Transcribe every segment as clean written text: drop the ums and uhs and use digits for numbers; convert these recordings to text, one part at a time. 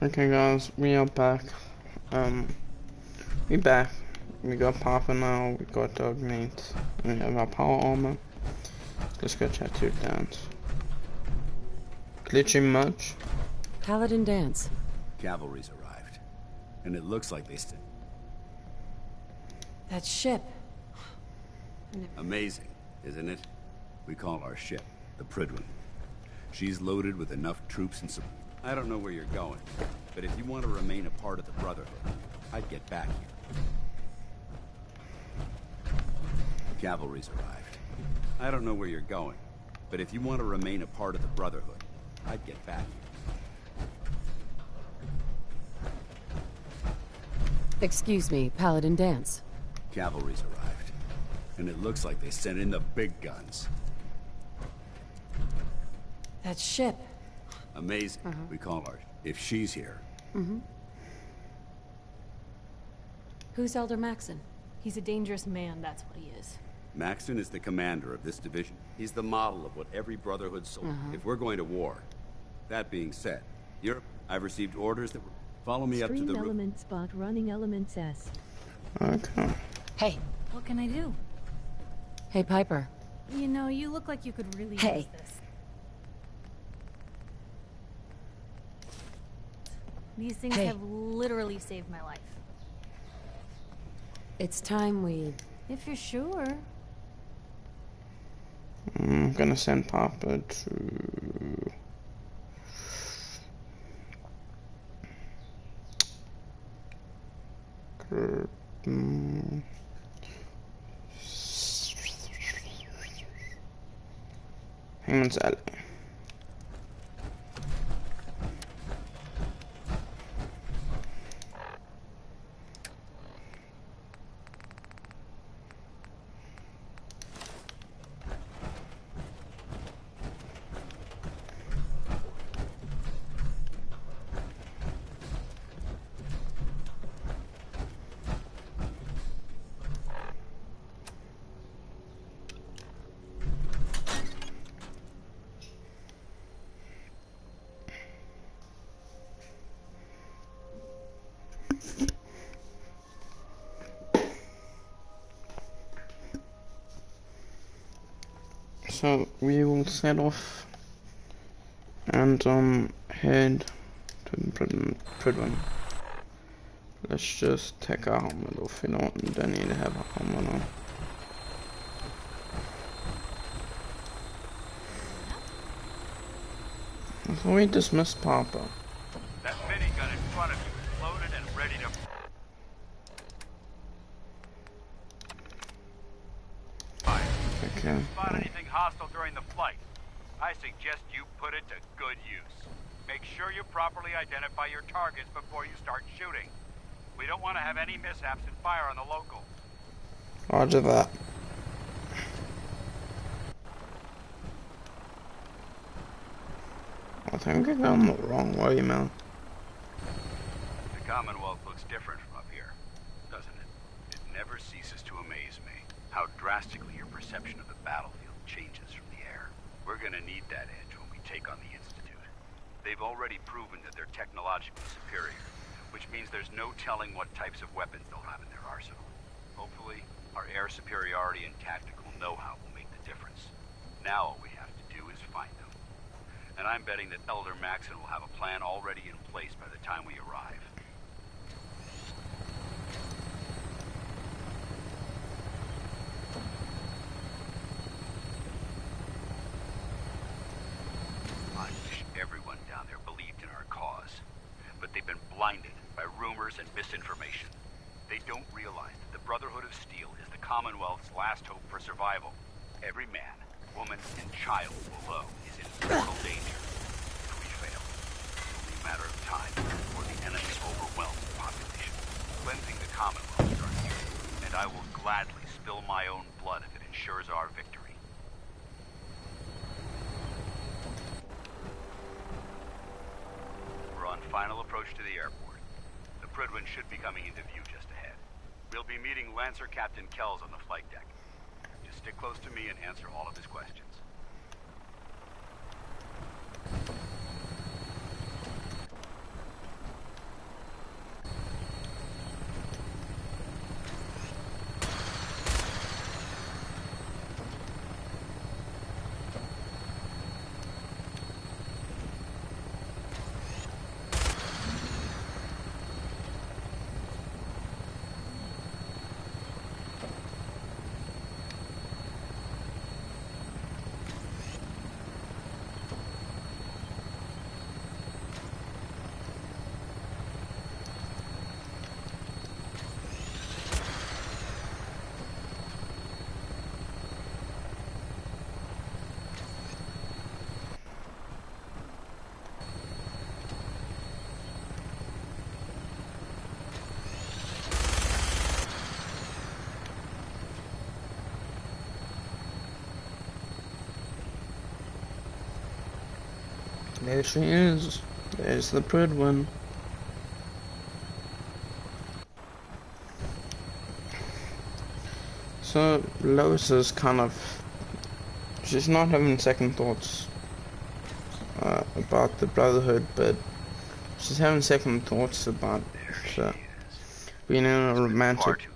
Okay guys, we are back. We back. We got Papa now, we got dog meat, and we have our power armor. Let's go chat to dance. Glitching much? Paladin dance. Cavalry's arrived. And it looks like they still... That ship. Amazing, isn't it? We call our ship the Prydwen. She's loaded with enough troops and support. I don't know where you're going, but if you want to remain a part of the Brotherhood, I'd get back here. Cavalry's arrived. I don't know where you're going, but if you want to remain a part of the Brotherhood, I'd get back here. Excuse me, Paladin dance. Cavalry's arrived, and it looks like they sent in the big guns. That ship. Amazing. We call her. If she's here. Who's Elder Maxon? He's a dangerous man, that's what he is. Maxon is the commander of this division. He's the model of what every Brotherhood soldier. If we're going to war. That being said, I've received orders that follow me up to the Stream element spot running elements S. Okay. Hey. What can I do? Hey, Piper. You know, you look like you could really Hey. use this. These things Hey. have literally saved my life. It's time we... If you're sure. I'm gonna send Papa to... Hangman's Alley. So we will set off and head to the Prydwen. Let's just take our helmet off, you know what, we don't need to have a helmet on. So we dismissed Papa. That minigun in front of you is loaded and ready to... Okay. Spot anything hostile during the flight, I suggest you put it to good use. Make sure you properly identify your targets before you start shooting. We don't want to have any mishaps and fire on the locals. Roger that. I think I'm going the wrong way, man. The Commonwealth looks different from up here, doesn't it? It never ceases to amaze me how drastically your perception of the battlefield changes from the air. We're gonna need that edge when we take on the Institute. They've already proven that they're technologically superior, which means there's no telling what types of weapons they'll have in their arsenal. Hopefully, our air superiority and tactical know-how will make the difference. Now all we have to do is find them. And I'm betting that Elder Maxon will have a plan already in place by the time we arrive. I wish everyone down there believed in our cause. But they've been blinded by rumors and misinformation. They don't realize that the Brotherhood of Steel is the Commonwealth's last hope for survival. Every man, woman, and child below is in mortal danger. If we fail, it's only a matter of time before the enemy overwhelms the population. Cleansing the Commonwealth starts here, and I will gladly spill my own blood if it ensures our victory. We're on final approach to the airport. The Prydwen should be coming into view just ahead. We'll be meeting Lancer Captain Kells on the flight deck. Just stick close to me and answer all of his questions. There she is. There's the Prydwen. So Lois is kind of, she's not having second thoughts about the Brotherhood, but she's having second thoughts about being in a romantic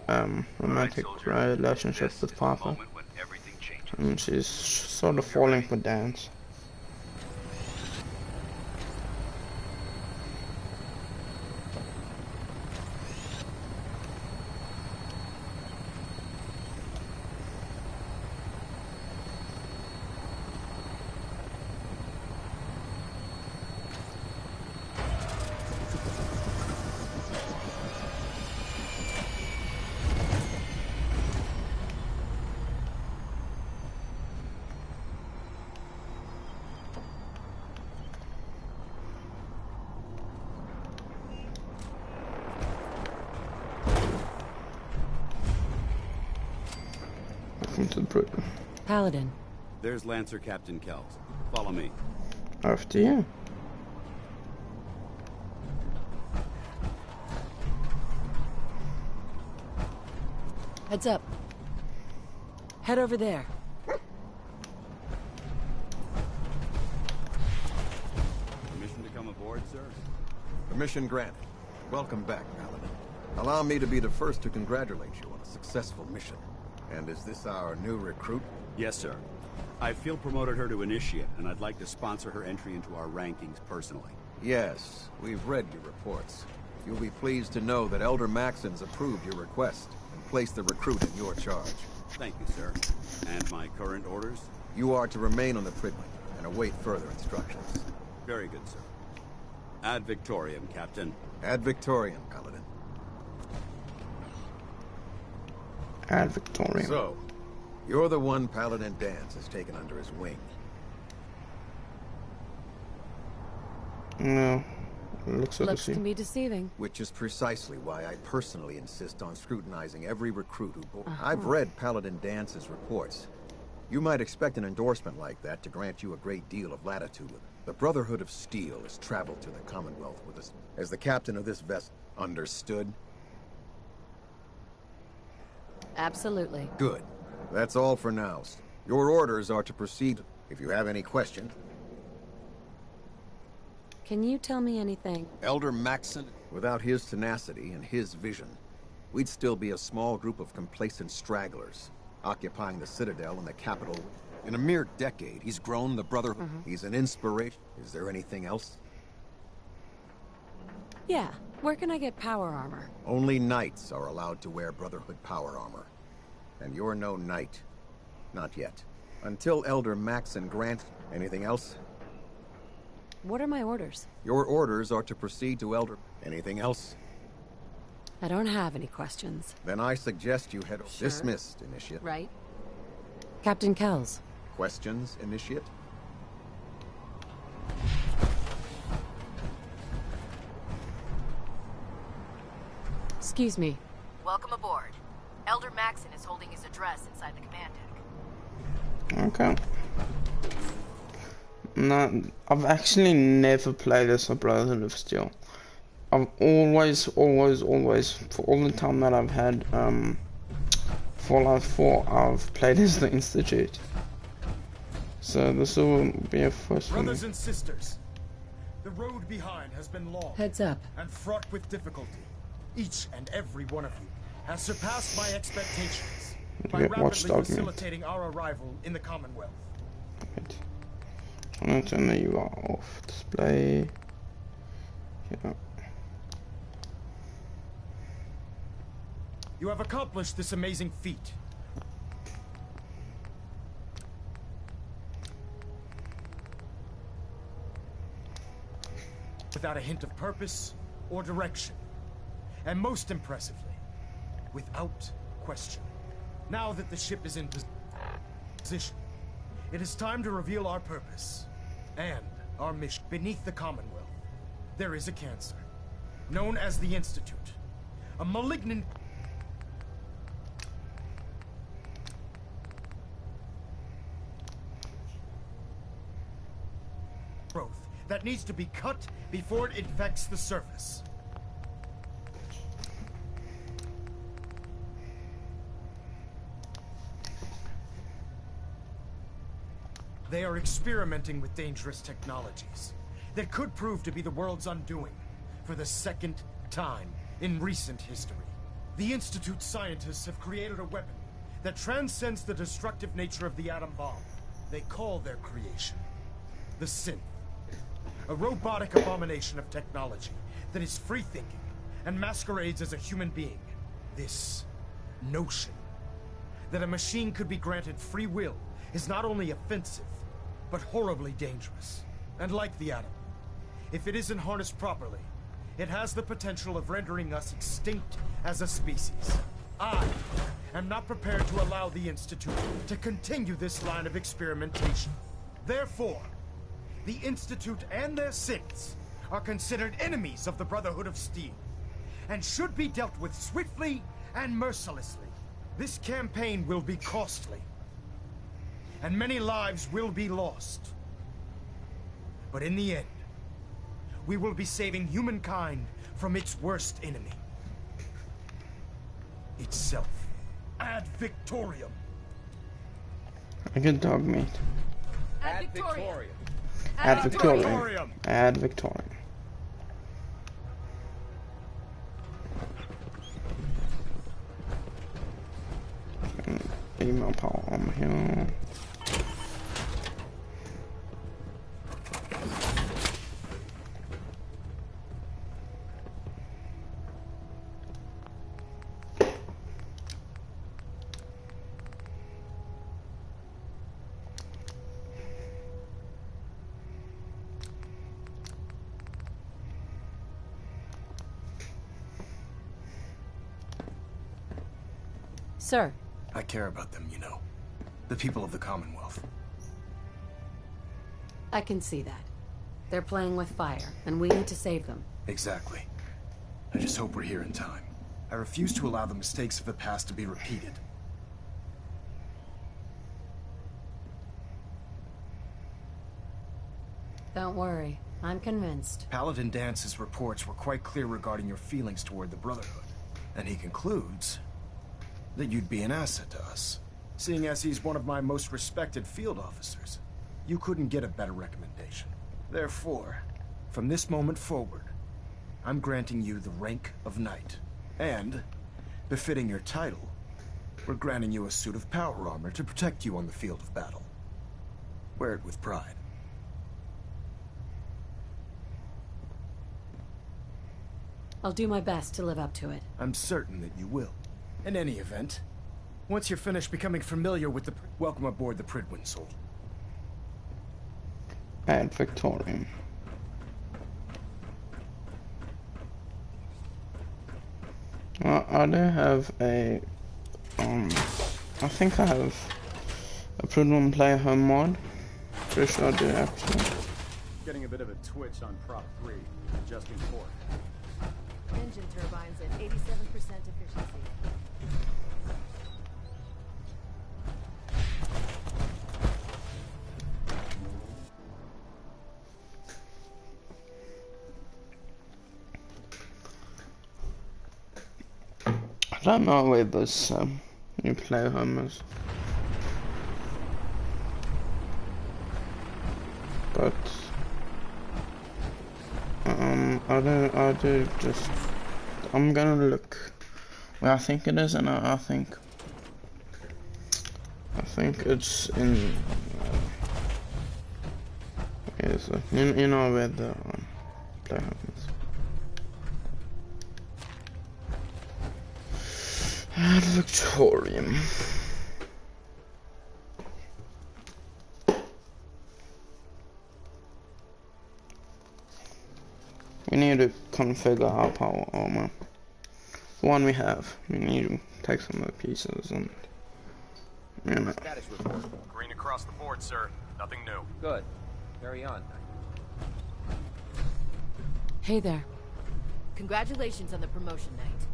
relationship with Papa, and she's sort of falling for Dance. To the Prydwen. Paladin. There's Lancer Captain Kells. Follow me. After you. Heads up. Head over there. Permission to come aboard, sir? Permission granted. Welcome back, Paladin. Allow me to be the first to congratulate you on a successful mission. And is this our new recruit? Yes, sir. I feel promoted her to initiate, and I'd like to sponsor her entry into our rankings personally. Yes, we've read your reports. You'll be pleased to know that Elder Maxon's approved your request and placed the recruit in your charge. Thank you, sir. And my current orders? You are to remain on the Prydwen and await further instructions. Very good, sir. Ad Victoriam, Captain. Ad Victoriam, Paladin. Ad Victoriam. So, you're the one Paladin Dance has taken under his wing. No. Looks can be deceiving. Which is precisely why I personally insist on scrutinizing every recruit who boards. I've read Paladin Dance's reports. You might expect an endorsement like that to grant you a great deal of latitude. The Brotherhood of Steel has traveled to the Commonwealth with us. As the captain of this vessel, understood? Absolutely. Good. That's all for now. Your orders are to proceed. If you have any questions. Can you tell me anything? Elder Maxon, without his tenacity and his vision, we'd still be a small group of complacent stragglers, occupying the Citadel and the capital. In a mere decade, he's grown the Brotherhood. He's an inspiration. Is there anything else? Yeah. Where can I get power armor? Only knights are allowed to wear Brotherhood power armor. And you're no knight. Not yet. Until Elder Maxon grants anything else? What are my orders? Your orders are to proceed to Elder... Anything else? I don't have any questions. Then I suggest you head... Sure. Dismissed, Initiate. Right. Captain Kells. Questions, Initiate? Excuse me. Welcome aboard. Elder Maxon is holding his address inside the command deck. Okay. No, I've actually never played as a Brotherhood of Steel. I've always, for all the time that I've had Fallout 4, I've played as the Institute. So this will be a first one. Brothers and sisters, the road behind has been long Heads up. and fraught with difficulty. Each and every one of you has surpassed my expectations by Get rapidly Watchdog facilitating our arrival in the Commonwealth. Right. I'm gonna turn the UI off. Display. Yeah. You have accomplished this amazing feat. Without a hint of purpose or direction. And most impressively, without question. Now that the ship is in position, it is time to reveal our purpose and our mission. Beneath the Commonwealth, there is a cancer, known as the Institute. A malignant... growth that needs to be cut before it infects the surface. They are experimenting with dangerous technologies that could prove to be the world's undoing for the second time in recent history. The Institute's scientists have created a weapon that transcends the destructive nature of the atom bomb. They call their creation the synth, a robotic abomination of technology that is free-thinking and masquerades as a human being. This notion that a machine could be granted free will is not only offensive, but horribly dangerous. And like the atom, if it isn't harnessed properly, it has the potential of rendering us extinct as a species. I am not prepared to allow the Institute to continue this line of experimentation. Therefore, the Institute and their synths are considered enemies of the Brotherhood of Steel, and should be dealt with swiftly and mercilessly. This campaign will be costly, and many lives will be lost. But in the end, we will be saving humankind from its worst enemy. Itself. Ad Victoriam. I get dog meat. Ad Victoriam. Ad Victoriam. Ad Victoriam. Email power on here. Sir. I care about them, you know. The people of the Commonwealth. I can see that. They're playing with fire, and we need to save them. Exactly. I just hope we're here in time. I refuse to allow the mistakes of the past to be repeated. Don't worry. I'm convinced. Paladin Dance's reports were quite clear regarding your feelings toward the Brotherhood. And he concludes that you'd be an asset to us. Seeing as he's one of my most respected field officers, you couldn't get a better recommendation. Therefore, from this moment forward, I'm granting you the rank of Knight. And, befitting your title, we're granting you a suit of power armor to protect you on the field of battle. Wear it with pride. I'll do my best to live up to it. I'm certain that you will. In any event, once you're finished becoming familiar with the... Welcome aboard the Prydwen Soul. Ad Victoriam. I do have a... I think I have a Prydwen Play Home mod. Pretty sure I do actually. Getting a bit of a twitch on Prop 3, adjusting port. Engine turbines at 87% efficiency. I don't know where this new play home is, but I do just, I'm gonna look where I think it is, and I think it's in, where is it? You know where the play home is. Ad Victoriam. We need to configure our power armor. The one we have, we need to take some of the pieces and, you know. Status report. Green across the board, sir. Nothing new. Good. Carry on. Hey there. Congratulations on the promotion, Knight.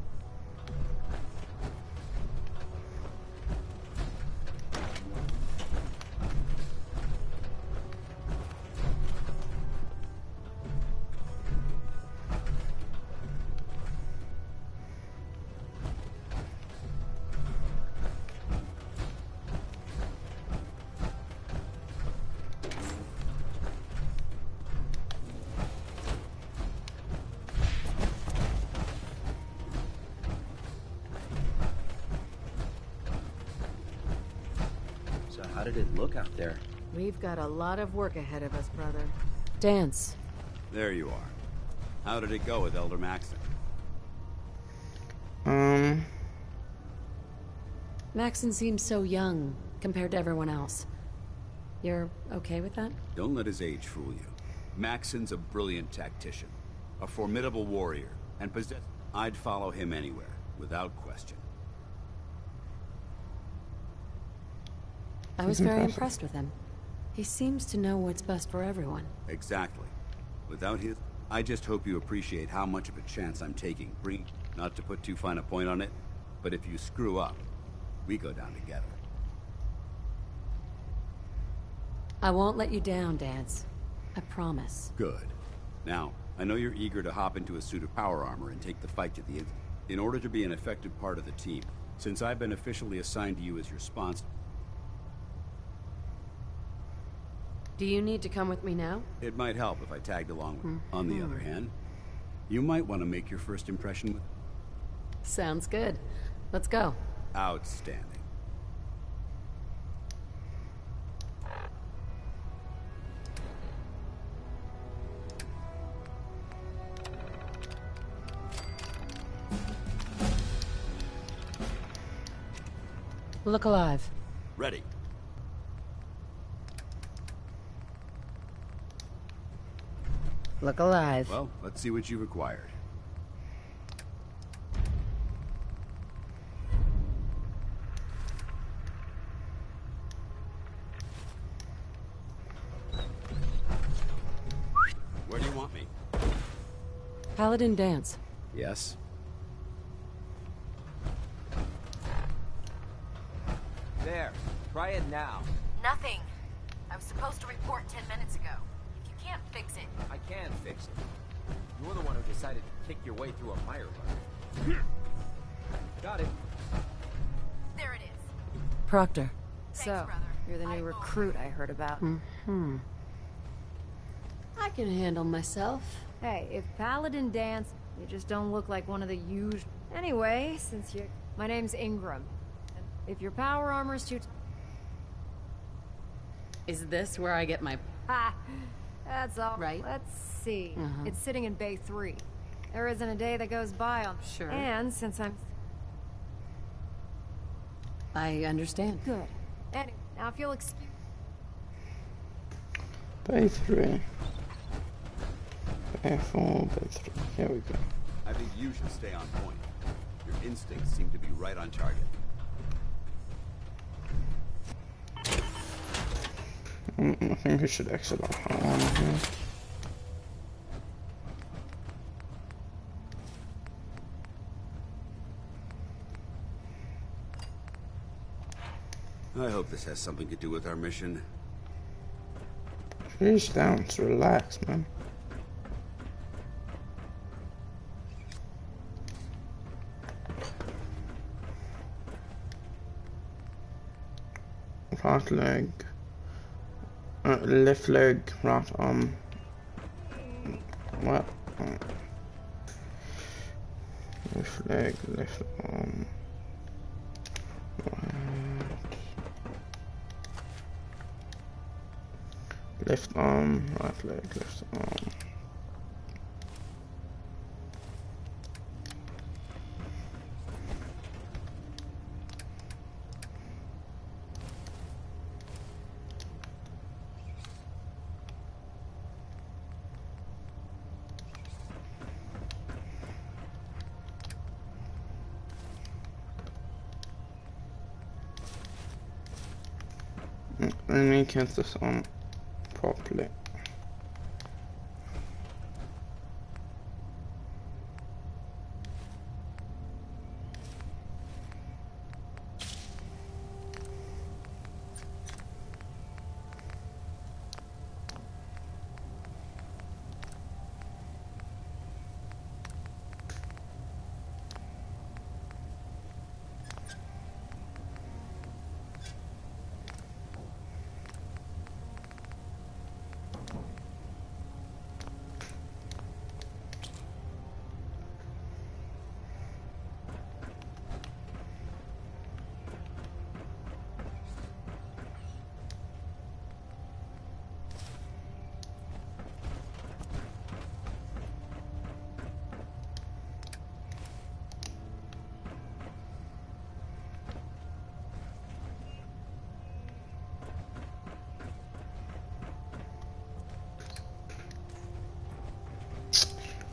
How did it look out there? We've got a lot of work ahead of us, brother. Dance. There you are. How did it go with Elder Maxon? Maxon seems so young compared to everyone else. You're okay with that? Don't let his age fool you. Maxon's a brilliant tactician, a formidable warrior, and I'd follow him anywhere, without question. I was very impressed with him. He seems to know what's best for everyone. Exactly. Without his... I just hope you appreciate how much of a chance I'm taking. Not to put too fine a point on it, but if you screw up, we go down together. I won't let you down, Dance. I promise. Good. Now, I know you're eager to hop into a suit of power armor and take the fight to the end. In order to be an effective part of the team, since I've been officially assigned to you as your sponsor... Do you need to come with me now? It might help if I tagged along with you. On the other hand, you might want to make your first impression with... Sounds good. Let's go. Outstanding. Look alive. Ready. Look alive. Well, let's see what you've acquired. Where do you want me? Paladin Dance. Yes? There. Try it now. Nothing. I was supposed to report 10 minutes ago. If you can't fix it... I can fix it. You're the one who decided to kick your way through a mire bug. Got it. There it is. Proctor. Thanks, So, brother. you're the new recruit I heard about. I can handle myself. Hey, if Paladin Dance, you just don't look like one of the usual... Anyway, since you... My name's Ingram. And if your power armor's too... Is this where I get my... Ha! That's all. Right. Let's see. It's sitting in Bay 3. There isn't a day that goes by on... Sure. And since I'm... I understand. Good. Anyway, now if you'll excuse... Bay 3. Bay 4, Bay 3. Here we go. I think you should stay on point. Your instincts seem to be right on target. I think we should exit our one here. I hope this has something to do with our mission. Please down, relax, man. Right leg, left leg, right arm. What? Left leg, left arm. Right. Left arm, right leg, left arm. Let me get this on properly.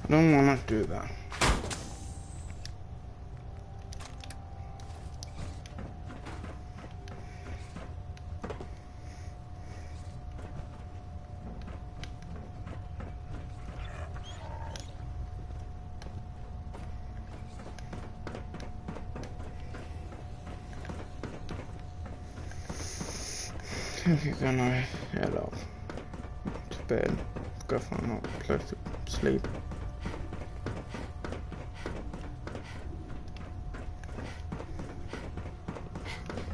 don't wanna do that. I think you're gonna head off to bed, go find a place to sleep.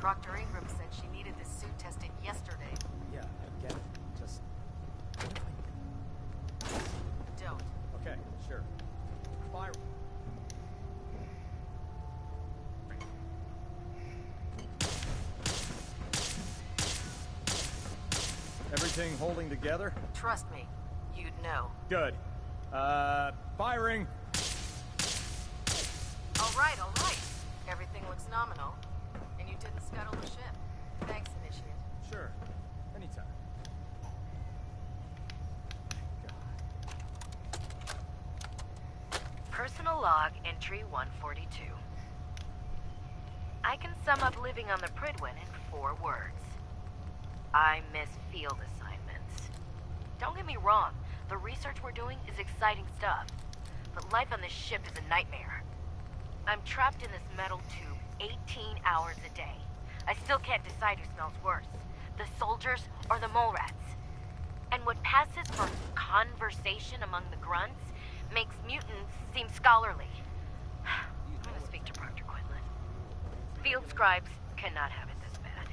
Dr. Ingram said she needed this suit tested yesterday. Yeah, I get it. Just... Don't. Okay, sure. Fire. Everything holding together? Trust me, you'd know. Good. Firing! All right, all right. Everything looks nominal. And you didn't scuttle the ship. Thanks, Initiate. Sure. Anytime. Personal log entry 142. I can sum up living on the Prydwen in 4 words. I miss field assignments. Don't get me wrong, the research we're doing is exciting stuff. But life on this ship is a nightmare. I'm trapped in this metal tube 18 hours a day. I still can't decide who smells worse, the soldiers or the mole rats. And what passes for conversation among the grunts makes mutants seem scholarly. I'm gonna speak to Proctor Quinlan. Field scribes cannot have it this bad.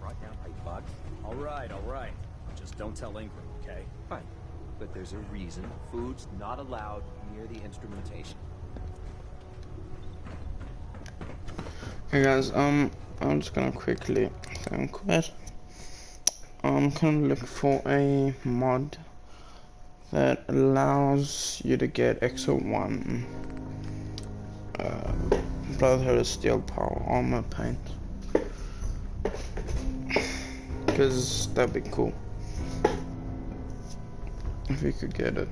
Brought down by bugs? All right. Just don't tell Ingram, okay? Fine. But there's a reason food's not allowed near the instrumentation. Hey guys, I'm just gonna quickly quit. I'm gonna look for a mod that allows you to get XO1 Brotherhood of Steel Power armor paint, because that'd be cool if you could get it.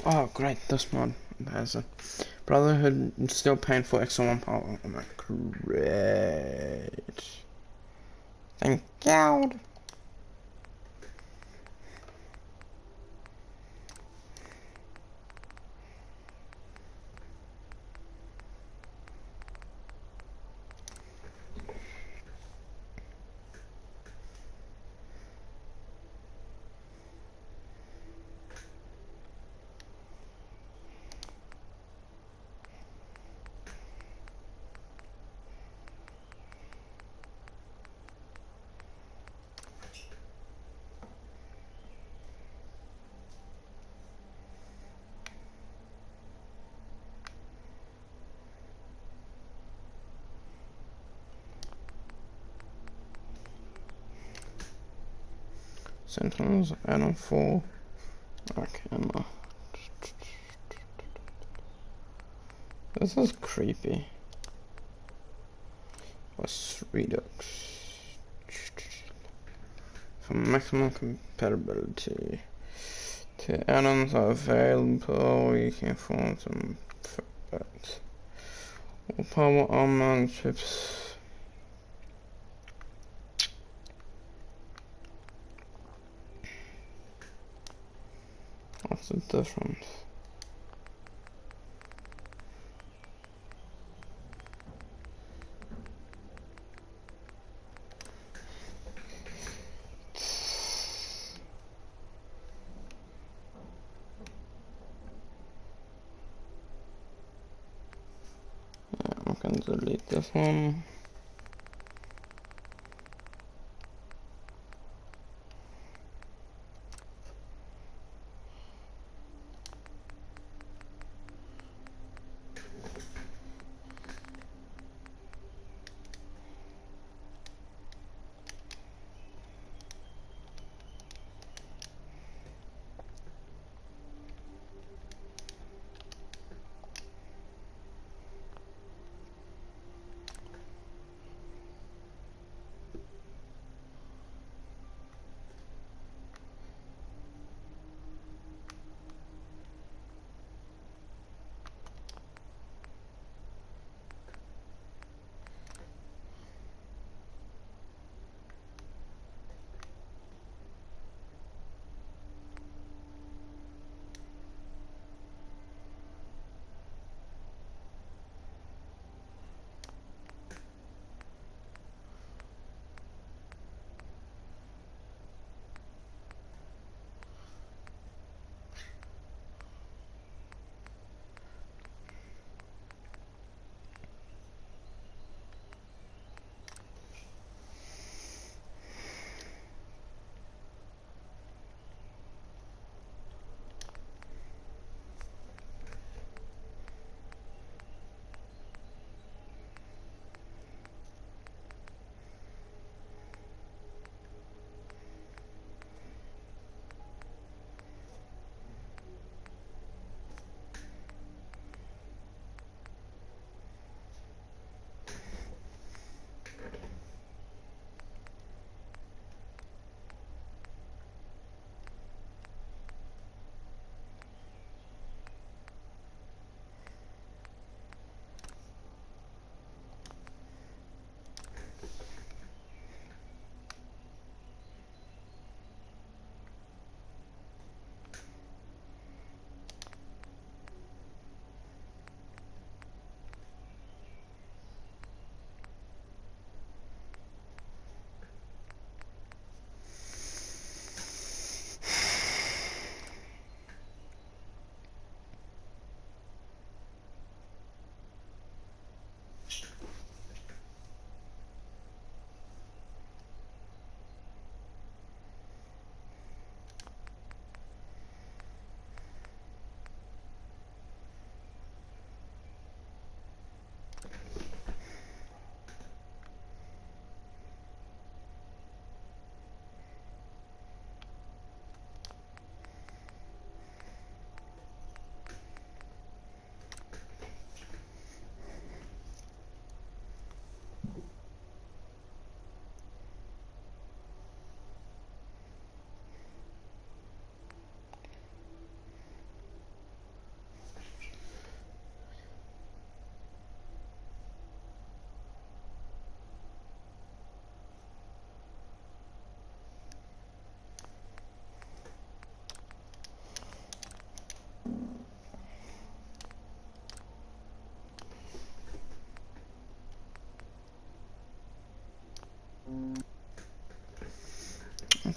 Oh, great, this mod has a Brotherhood still paying for extra 1 power. Oh my, great. Thank God. Sentinels, add-on 4. Okay, this is creepy. Plus Redux. For maximum compatibility. The add-ons are available, you can form some effects. All power armor chips. What's the difference? Yeah, I'm gonna delete this one.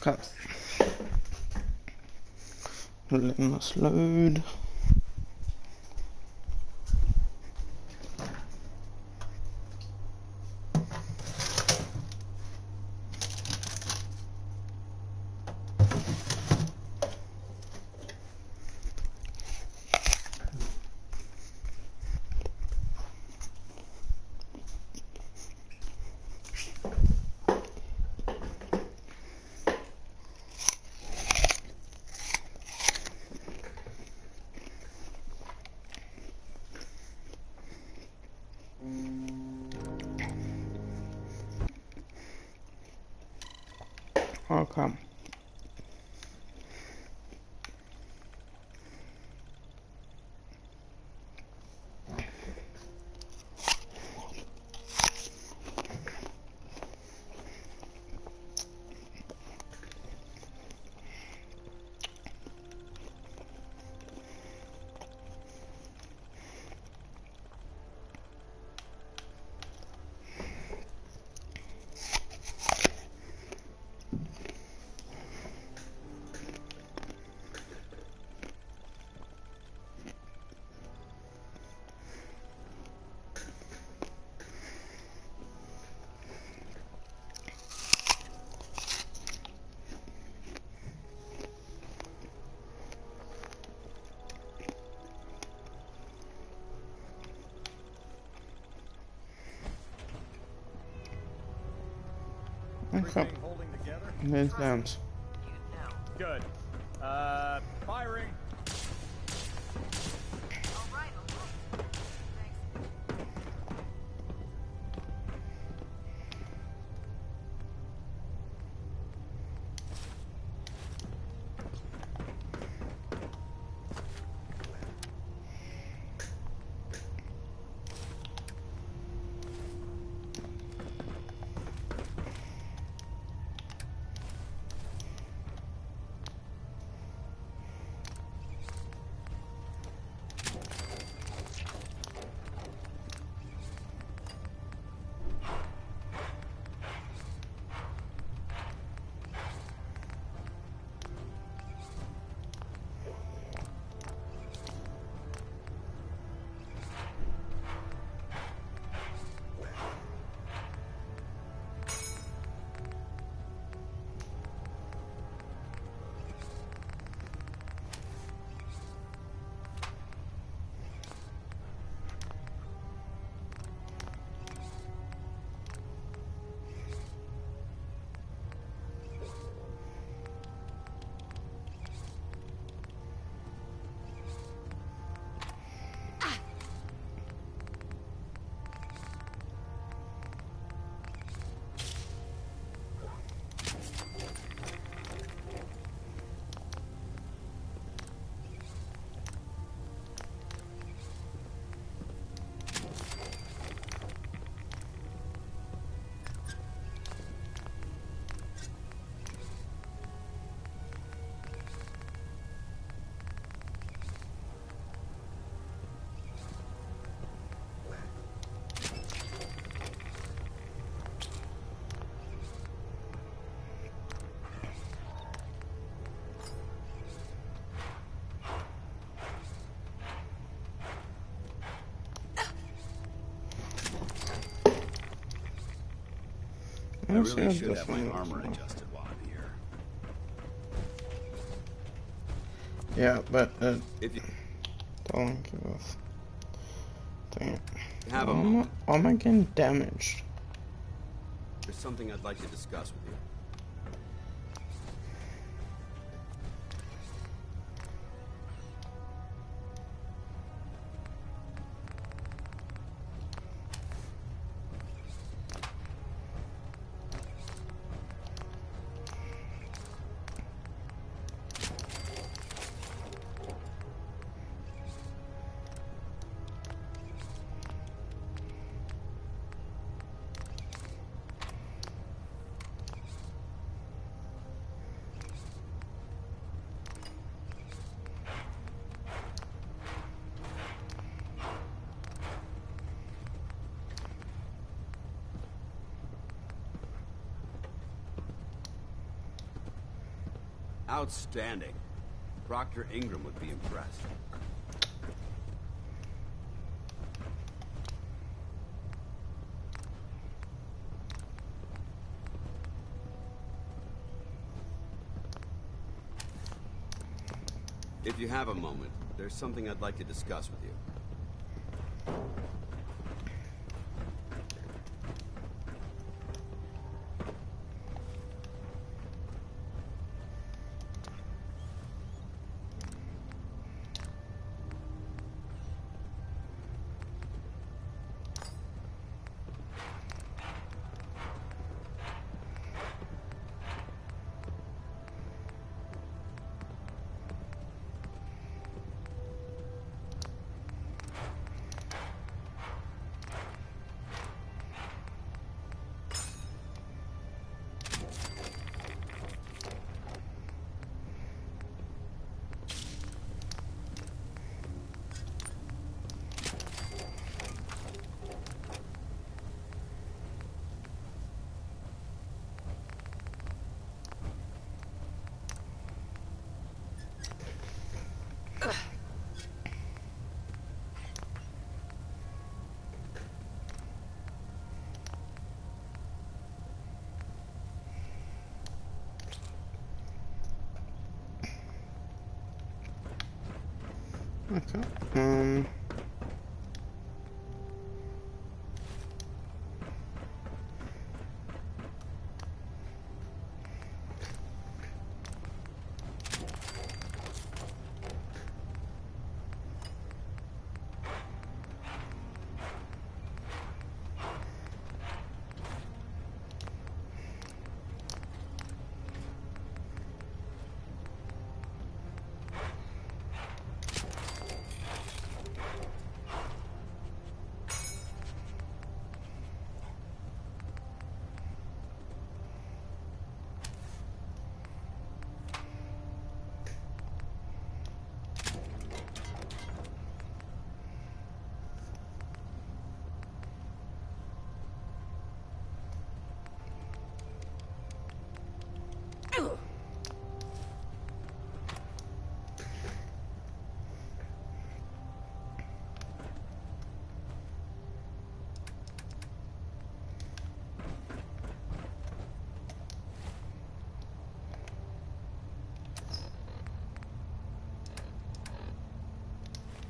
Okay. Letting us load. Okay. Okay. There's downs. Good. Firing. I really should have my armor adjusted while I'm here. Yeah, but If you don't give us. Dang it. have a Why moment, am I getting damaged? there's something I'd like to discuss with you. Outstanding. Proctor Ingram would be impressed. If you have a moment, there's something I'd like to discuss with you. Okay.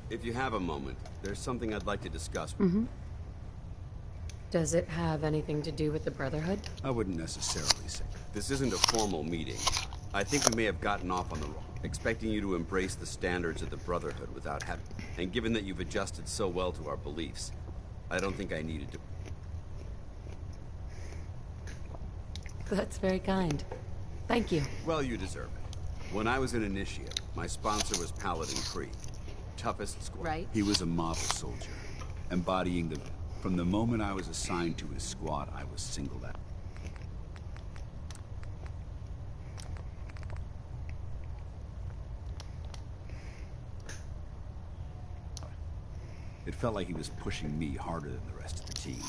If you have a moment, there's something I'd like to discuss. Does it have anything to do with the Brotherhood? I wouldn't necessarily say. This isn't a formal meeting. I think we may have gotten off on the wrong. Expecting you to embrace the standards of the Brotherhood without having... And given that you've adjusted so well to our beliefs, I don't think I needed to... That's very kind. Thank you. Well, you deserve it. When I was an initiate, my sponsor was Paladin Krieg. Toughest squad. Right. He was a model soldier, embodying the... From the moment I was assigned to his squad, I was singled out. It felt like he was pushing me harder than the rest of the team.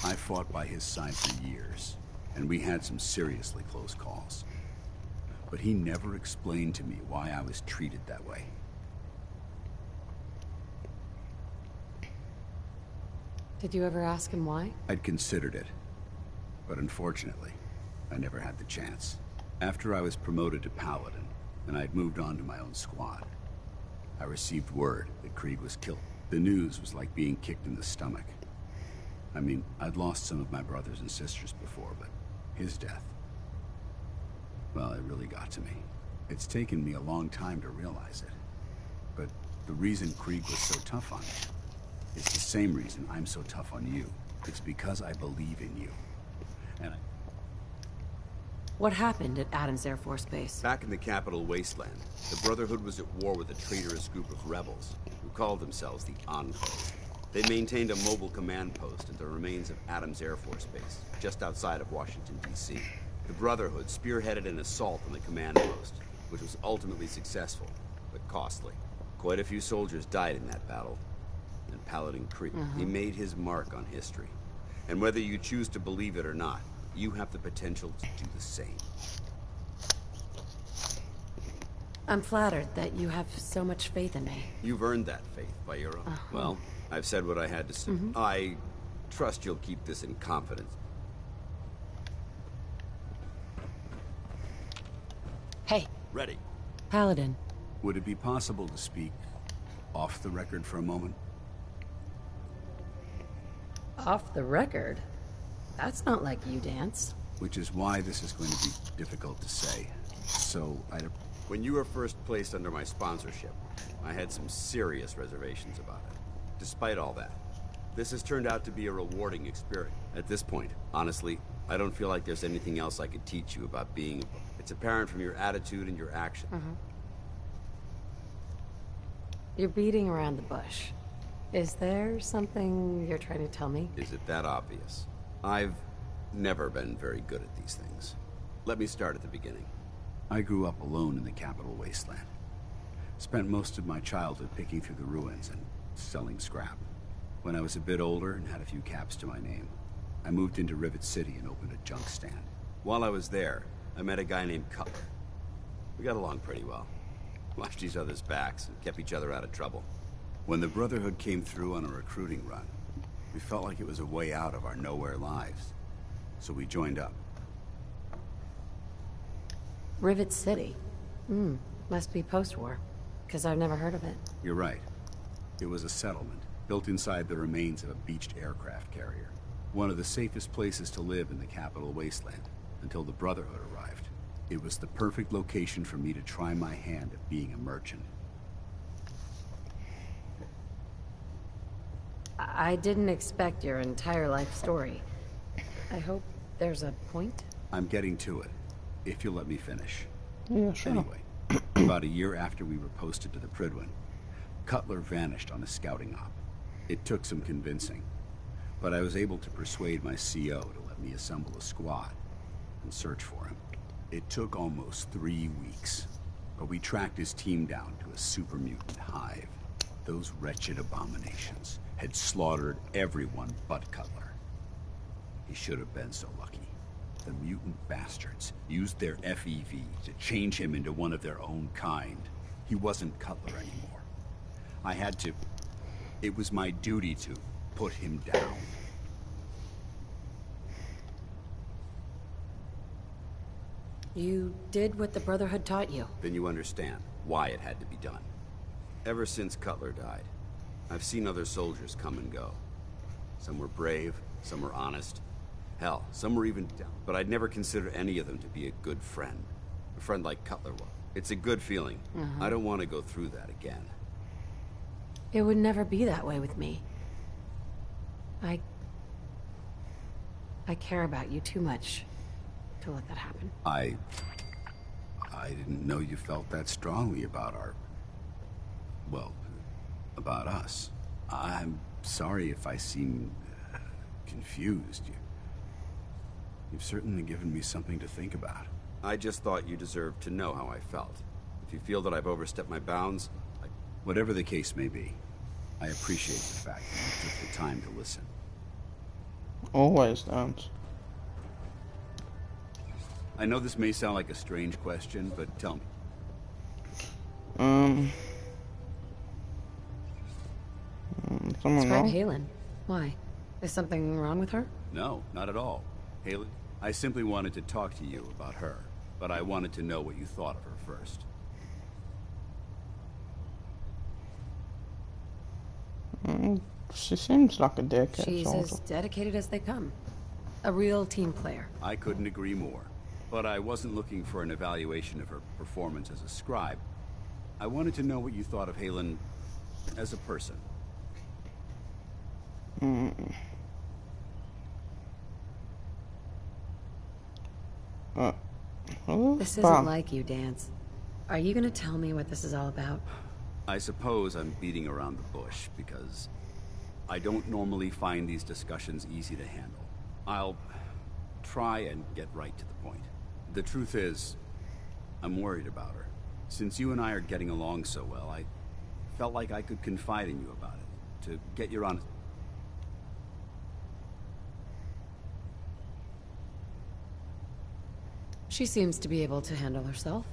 I fought by his side for years, and we had some seriously close calls. But he never explained to me why I was treated that way. Did you ever ask him why? I'd considered it, but unfortunately, I never had the chance. After I was promoted to Paladin, and I'd moved on to my own squad, I received word that Krieg was killed. The news was like being kicked in the stomach. I mean, I'd lost some of my brothers and sisters before, but his death, well, it really got to me. It's taken me a long time to realize it, but the reason Krieg was so tough on me, it's the same reason I'm so tough on you. It's because I believe in you. And What happened at Adams Air Force Base? back in the capital wasteland, the Brotherhood was at war with a traitorous group of rebels who called themselves the Enclave. They maintained a mobile command post at the remains of Adams Air Force Base, just outside of Washington, D.C. The Brotherhood spearheaded an assault on the command post, which was ultimately successful, but costly. Quite a few soldiers died in that battle. And Paladin Krieg, he made his mark on history. And whether you choose to believe it or not, you have the potential to do the same. I'm flattered that you have so much faith in me. You've earned that faith by your own. Well, I've said what I had to say. I trust you'll keep this in confidence. Hey. Ready. Paladin. Would it be possible to speak off the record for a moment? Off the record? That's not like you, Dance. Which is why this is going to be difficult to say. So, when you were first placed under my sponsorship, I had some serious reservations about it. Despite all that, this has turned out to be a rewarding experience. At this point, honestly, I don't feel like there's anything else I could teach you about being a... It's apparent from your attitude and your action. You're beating around the bush. Is there something you're trying to tell me? Is it that obvious? I've never been very good at these things. Let me start at the beginning. I grew up alone in the capital wasteland. Spent most of my childhood picking through the ruins and selling scrap. When I was a bit older and had a few caps to my name, I moved into Rivet City and opened a junk stand. While I was there, I met a guy named Cutler. We got along pretty well. Watched each other's backs and kept each other out of trouble. When the Brotherhood came through on a recruiting run, we felt like it was a way out of our nowhere lives. So we joined up. Rivet City? Must be post-war, because I've never heard of it. You're right. It was a settlement, built inside the remains of a beached aircraft carrier. One of the safest places to live in the capital wasteland, until the Brotherhood arrived. It was the perfect location for me to try my hand at being a merchant. I didn't expect your entire life story. I hope there's a point? I'm getting to it, if you'll let me finish. Yeah, sure. Anyway, about a year after we were posted to the Prydwen, Cutler vanished on a scouting op. It took some convincing, but I was able to persuade my CO to let me assemble a squad and search for him. It took almost 3 weeks, but we tracked his team down to a super mutant hive. Those wretched abominations had slaughtered everyone but Cutler. He should have been so lucky. The mutant bastards used their FEV to change him into one of their own kind. He wasn't Cutler anymore. I had to... It was my duty to put him down. You did what the Brotherhood taught you. Then you understand why it had to be done. Ever since Cutler died, I've seen other soldiers come and go. Some were brave, some were honest. Hell, some were even down. But I'd never consider any of them to be a good friend. A friend like Cutler was. It's a good feeling. I don't want to go through that again. It would never be that way with me. I care about you too much to let that happen. I didn't know you felt that strongly about well, about us. I'm sorry if I seem confused. You've certainly given me something to think about. I just thought you deserved to know how I felt. If you feel that I've overstepped my bounds, whatever the case may be, I appreciate the fact that you took the time to listen. Always, Dance. I know this may sound like a strange question, but tell me. Describe Halen. Why? Is something wrong with her? No, not at all. Halen, I simply wanted to talk to you about her, but I wanted to know what you thought of her first. She seems like a dickhead. She's as dedicated as they come. A real team player. I couldn't agree more. But I wasn't looking for an evaluation of her performance as a scribe. I wanted to know what you thought of Halen as a person. This isn't like you, Dance. Are you gonna tell me what this is all about? I suppose I'm beating around the bush because I don't normally find these discussions easy to handle. I'll try and get right to the point. The truth is, I'm worried about her. Since you and I are getting along so well, I felt like I could confide in you about it, to get your honest... She seems to be able to handle herself.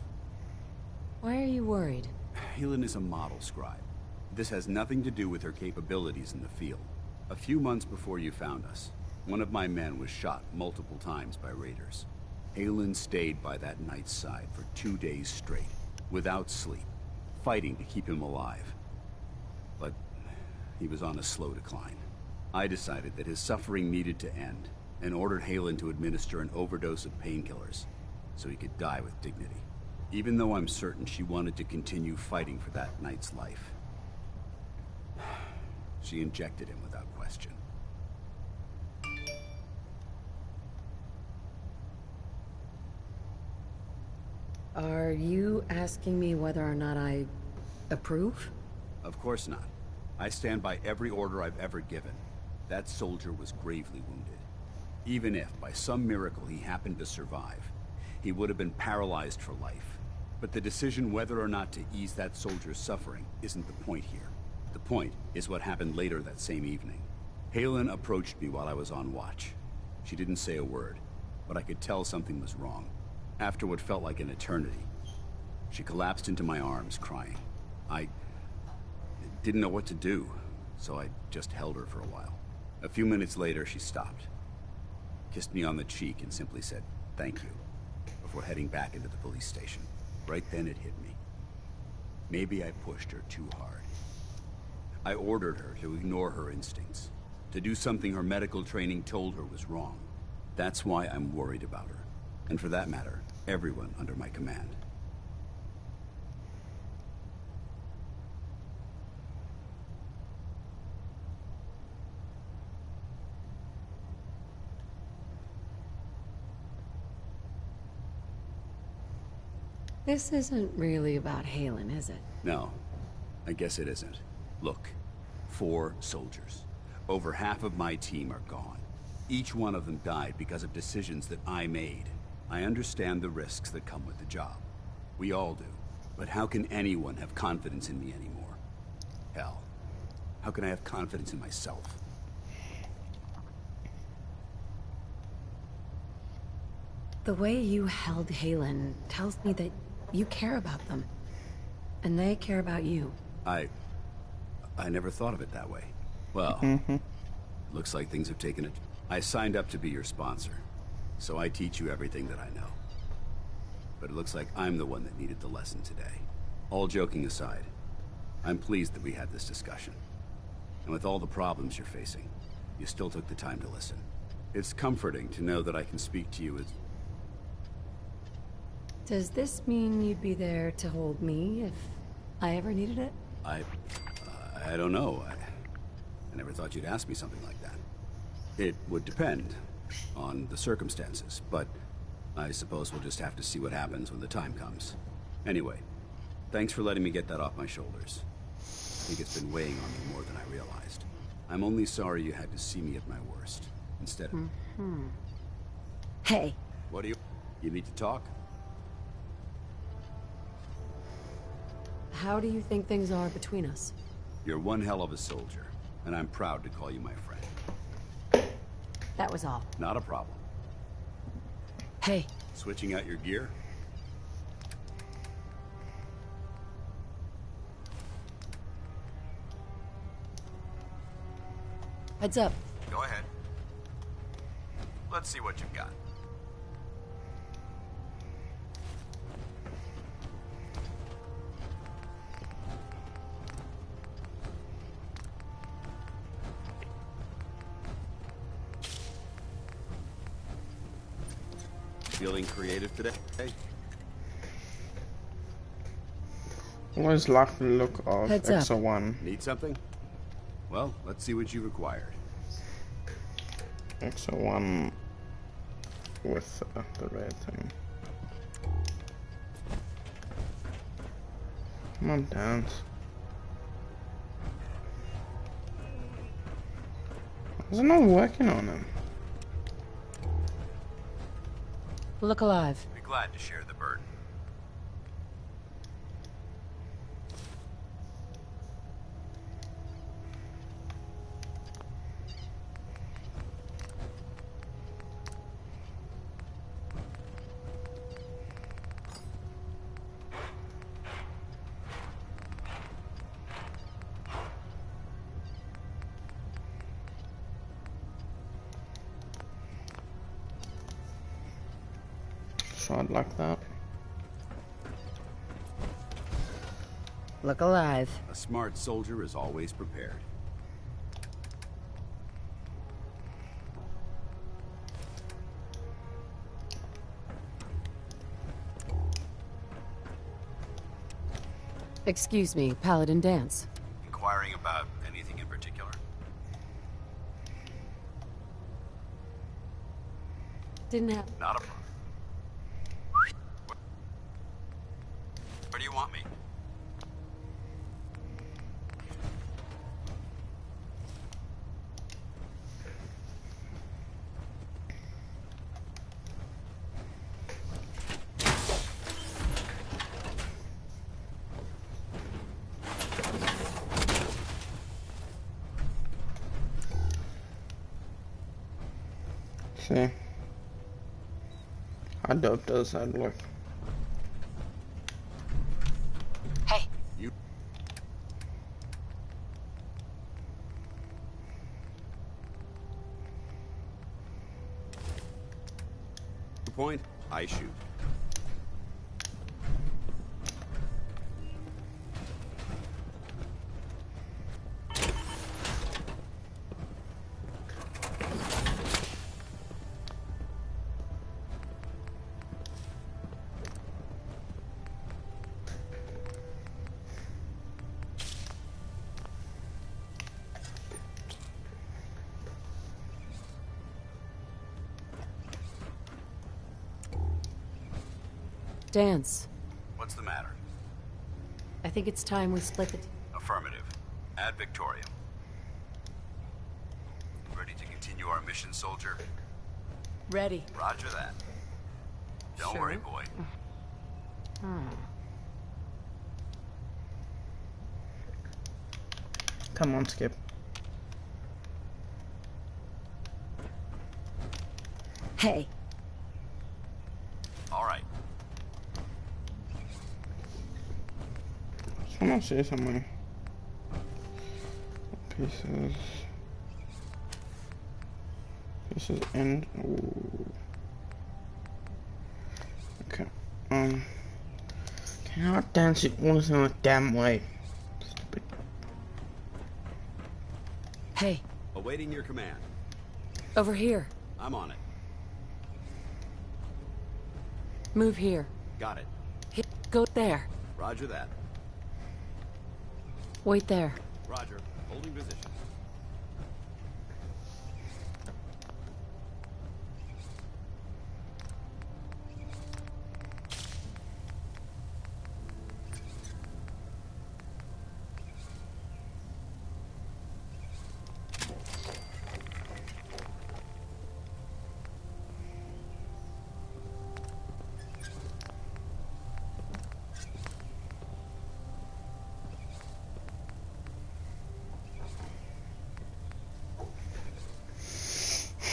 Why are you worried? Helen is a model scribe. This has nothing to do with her capabilities in the field. A few months before you found us, one of my men was shot multiple times by raiders. Halen stayed by that knight's side for 2 days straight, without sleep, fighting to keep him alive. But he was on a slow decline. I decided that his suffering needed to end, and ordered Halen to administer an overdose of painkillers, so he could die with dignity. Even though I'm certain she wanted to continue fighting for that knight's life. She injected him without question. Are you asking me whether or not I approve? Of course not. I stand by every order I've ever given. That soldier was gravely wounded. Even if, by some miracle, he happened to survive, he would have been paralyzed for life. But the decision whether or not to ease that soldier's suffering isn't the point here. The point is what happened later that same evening. Halen approached me while I was on watch. She didn't say a word, but I could tell something was wrong. After what felt like an eternity, she collapsed into my arms, crying. I didn't know what to do, so I just held her for a while. A few minutes later, she stopped, kissed me on the cheek, and simply said, "Thank you," before heading back into the police station. Right then it hit me. Maybe I pushed her too hard. I ordered her to ignore her instincts, to do something her medical training told her was wrong. That's why I'm worried about her. And for that matter, everyone under my command. This isn't really about Halen, is it? No, I guess it isn't. Look, 4 soldiers. Over half of my team are gone. Each one of them died because of decisions that I made. I understand the risks that come with the job. We all do. But how can anyone have confidence in me anymore? Hell, how can I have confidence in myself? The way you held Halen tells me that you care about them. And they care about you. I never thought of it that way. Well, looks like things have taken it. I signed up to be your sponsor, so I teach you everything that I know. But it looks like I'm the one that needed the lesson today. All joking aside, I'm pleased that we had this discussion. And with all the problems you're facing, you still took the time to listen. It's comforting to know that I can speak to you as... Does this mean you'd be there to hold me if I ever needed it? I don't know. I never thought you'd ask me something like that. It would depend on the circumstances, but I suppose we'll just have to see what happens when the time comes. Anyway, thanks for letting me get that off my shoulders. I think it's been weighing on me more than I realized. I'm only sorry you had to see me at my worst, instead of... Hey. What do you... You need to talk? How do you think things are between us? You're one hell of a soldier, and I'm proud to call you my friend. That was all. Not a problem. Hey. Switching out your gear? Heads up. Go ahead. Let's see what you've got. Feeling creative today? Always like the look of Heads up. XO1. Need something? Well, let's see what you required. XO1 with the red thing. Come on, dance. Is it not working on him? Look alive. Be glad to share the burden. so I'd like that. Look alive. A smart soldier is always prepared. Excuse me, Paladin Dance. Inquiring about anything in particular? Didn't have... Not a problem. Where do you want me? See. How dope does that look? Hey. You. Point, I shoot. Dance. What's the matter? I think it's time we split the... Affirmative. Ad Victoriam. Ready to continue our mission, soldier? Ready. Roger that. Don't worry, boy. Come on, Skip. Hey. All right. Just wanna see something. Pieces. Pieces in. Ooh. Okay. Cannot dance it always in a damn way. Stupid. Hey. Awaiting your command. Over here. I'm on it. Move here. Got it. Hit. Go there. Roger that. Wait there. Roger. Holding position.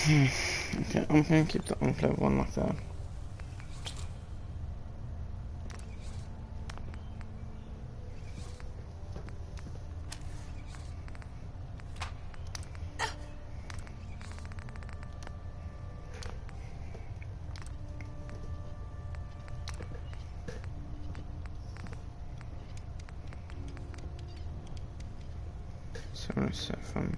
Okay, I'm gonna keep the enclave one like that. Seven.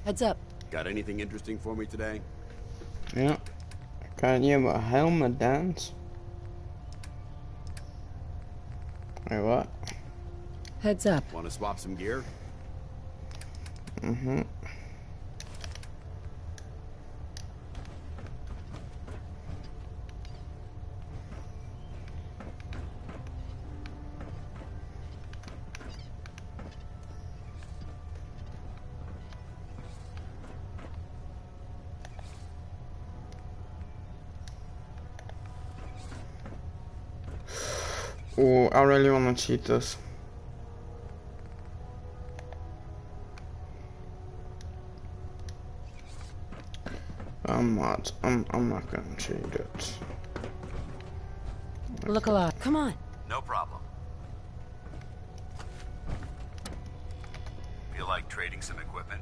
Heads up. Got anything interesting for me today? Yeah. Can you have a helmet dance? Wait, what? Heads up. Want to swap some gear? Mm-hmm. Oh, I really want to cheat this. I'm not gonna cheat it. Look alive. Come on. No problem. Feel like trading some equipment?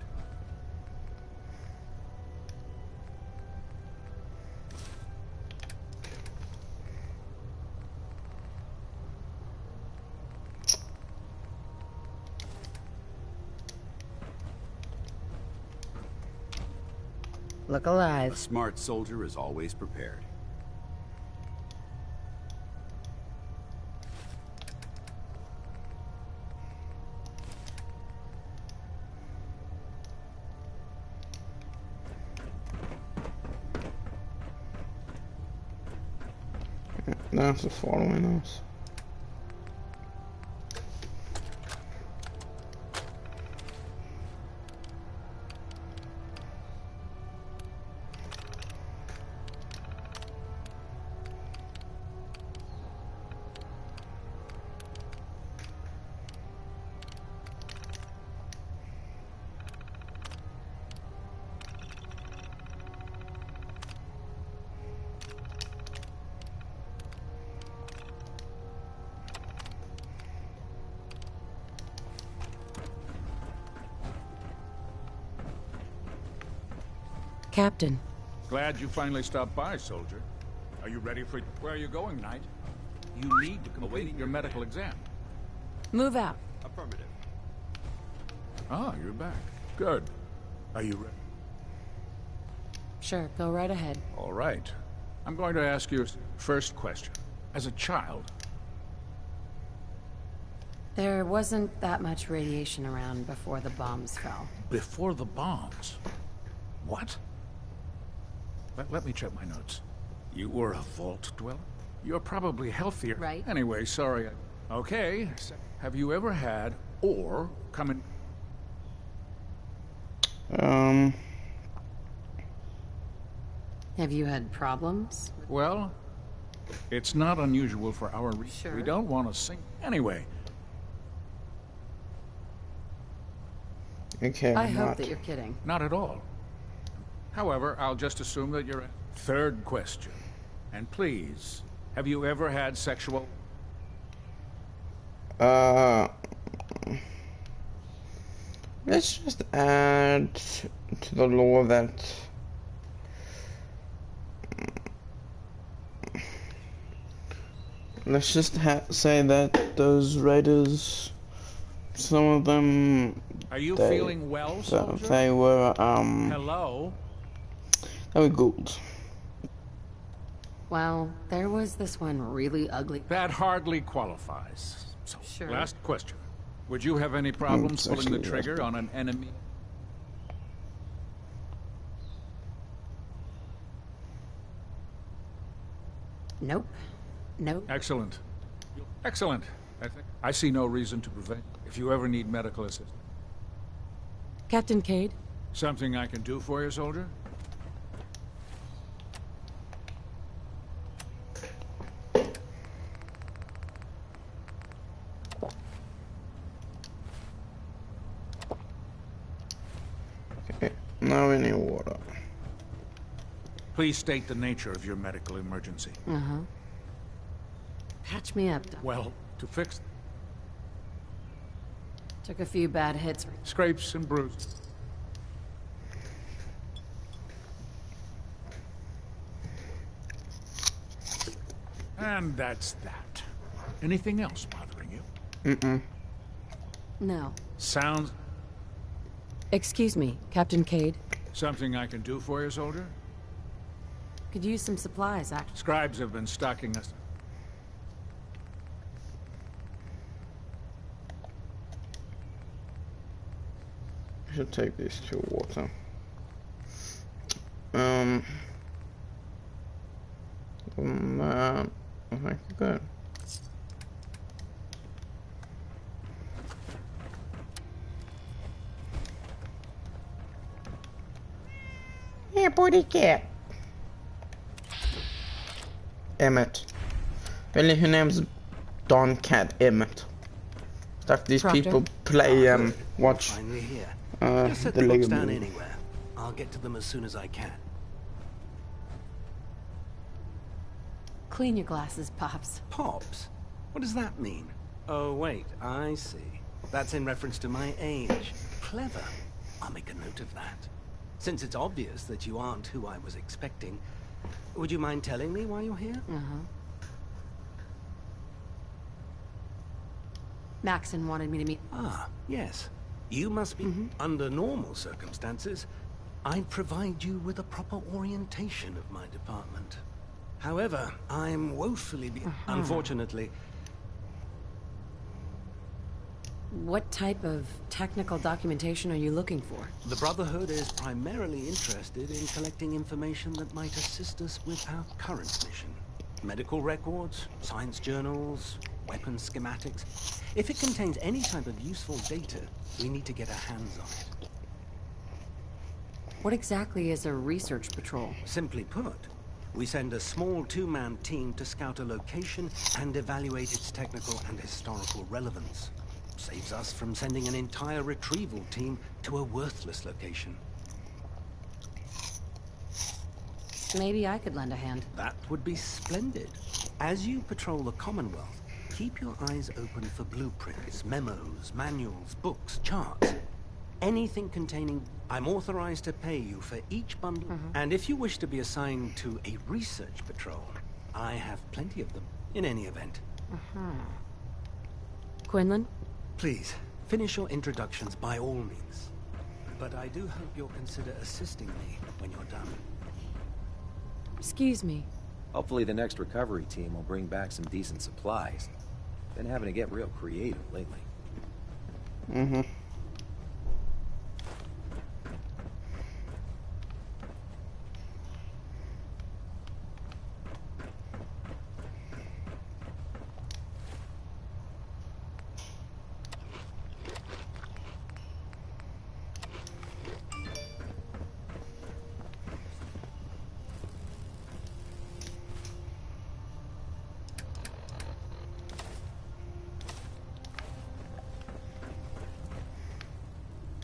Look alive. A smart soldier is always prepared. That's the following us. Captain. Glad you finally stopped by, soldier. Are you ready for... Where are you going, Knight? You need to complete your medical exam. Move out. Affirmative. Ah, you're back. Good. Are you ready? Sure, go right ahead. All right. I'm going to ask you a first question. As a child... There wasn't that much radiation around before the bombs fell. Before the bombs? What? Let me check my notes. You were a vault dweller? You're probably healthier. Right. Anyway, sorry. Okay. Have you ever had, or come in... Have you had problems? Well, it's not unusual for our... Sure. We don't want to sing... Anyway. Okay, I hope that you're kidding. Not at all. However, I'll just assume that you're... Third question. And please, have you ever had sexual... Let's just add to the lore that... Let's just say that those raiders, some of them... Are you feeling well, soldier? They were, Hello? They were ghouls. Well, there was this one really ugly... That hardly qualifies. So, Sure. Last question. Would you have any problems pulling the actually, trigger on an enemy? Nope. Nope. Excellent. Excellent. I see no reason to prevent if you ever need medical assistance. Captain Cade? Something I can do for you, soldier? Okay, now we need water. Please state the nature of your medical emergency. Uh-huh. Patch me up. Well, to fix... Took a few bad hits. Scrapes and bruises. And that's that. Anything else bothering you? Mm-mm. No. Sounds... Excuse me, Captain Cade. Something I can do for you, soldier? Could use some supplies, actually. Scribes have been stocking us. I should take these to water. I think we're good. Yeah, buddy cat. Emmett. Really, her name's Don Cat Emmett. Like these Proctor? people play watch Finally here. the Just set the Lego books down movie. anywhere. I'll get to them as soon as I can. Clean your glasses, Pops. Pops? What does that mean? Oh, wait, I see. That's in reference to my age. Clever. I'll make a note of that. Since it's obvious that you aren't who I was expecting, would you mind telling me why you're here? Maxon wanted me to meet... Ah, yes. You must be... Under normal circumstances, I'd provide you with a proper orientation of my department. However, I'm woefully... Unfortunately... What type of technical documentation are you looking for? The Brotherhood is primarily interested in collecting information that might assist us with our current mission. Medical records, science journals, weapon schematics. If it contains any type of useful data, we need to get our hands on it. What exactly is a research patrol? Simply put, we send a small two-man team to scout a location and evaluate its technical and historical relevance. Saves us from sending an entire retrieval team to a worthless location. Maybe I could lend a hand. That would be splendid. As you patrol the Commonwealth, keep your eyes open for blueprints, memos, manuals, books, charts. Anything containing... I'm authorized to pay you for each bundle. And if you wish to be assigned to a research patrol, I have plenty of them, in any event. Quinlan? Please, finish your introductions by all means. But I do hope you'll consider assisting me when you're done. Excuse me. Hopefully the next recovery team will bring back some decent supplies. Been having to get real creative lately.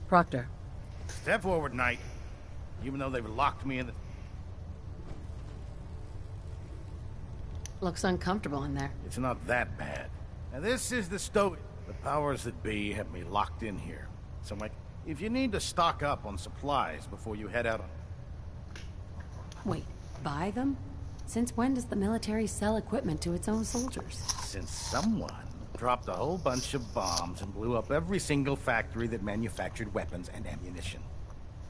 Proctor. Step forward, Knight. Even though they've locked me in the... Looks uncomfortable in there. It's not that bad. Now this is the story. The powers that be have me locked in here. So, Mike, if you need to stock up on supplies before you head out on... Wait, buy them? Since when does the military sell equipment to its own soldiers? Since someone dropped a whole bunch of bombs and blew up every single factory that manufactured weapons and ammunition.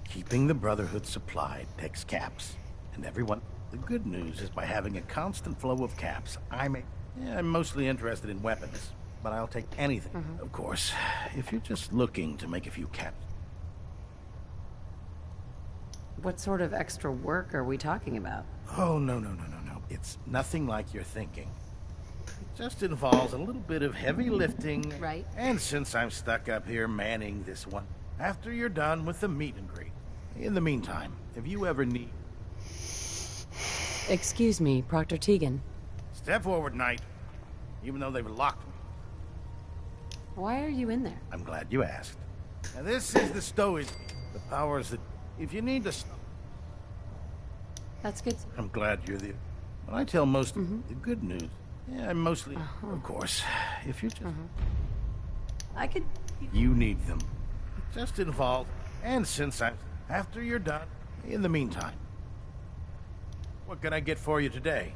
Keeping the Brotherhood supplied takes caps, and everyone... The good news is by having a constant flow of caps, I'm mostly interested in weapons, but I'll take anything. Of course, if you're just looking to make a few caps. What sort of extra work are we talking about? Oh, no. It's nothing like you're thinking. It just involves a little bit of heavy lifting. Right. And since I'm stuck up here manning this one, after you're done with the meet and greet. In the meantime, if you ever need... Excuse me, Proctor Tegan. Step forward, Knight. Even though they've locked me. Why are you in there? I'm glad you asked. Now this is the stowage. The powers that... If you need to... That's good. I'm glad you're the... But I tell most of the good news. Yeah, I'm mostly... Of course, if you just... I could... You need them. It just involved... And since I'm... After you're done... In the meantime... What can I get for you today?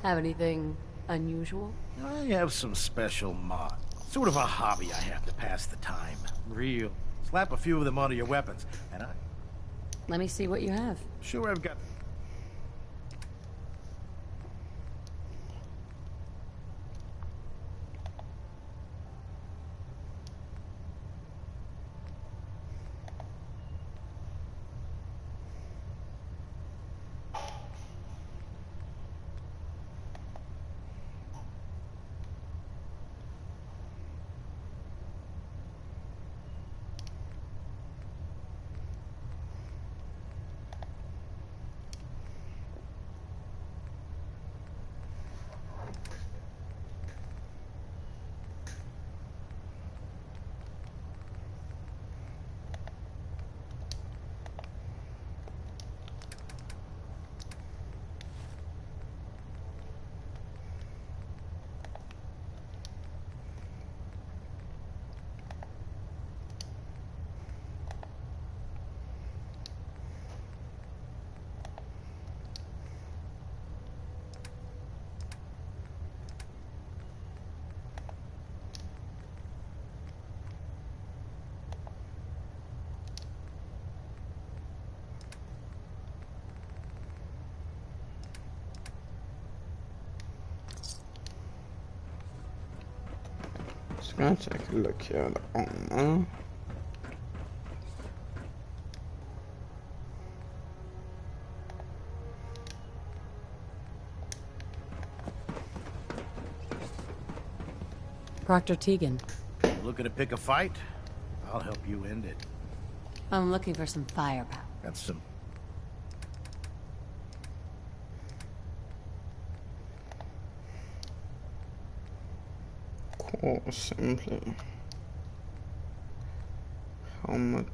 Have anything unusual? I have some special mod. Sort of a hobby I have to pass the time. Real. Slap a few of them onto your weapons, and I... Let me see what you have. Sure I've got... gonna take a look here at the owner. Proctor Tegan. Looking to pick a fight? I'll help you end it. I'm looking for some firepower. Got some. Core assembly. Helmet.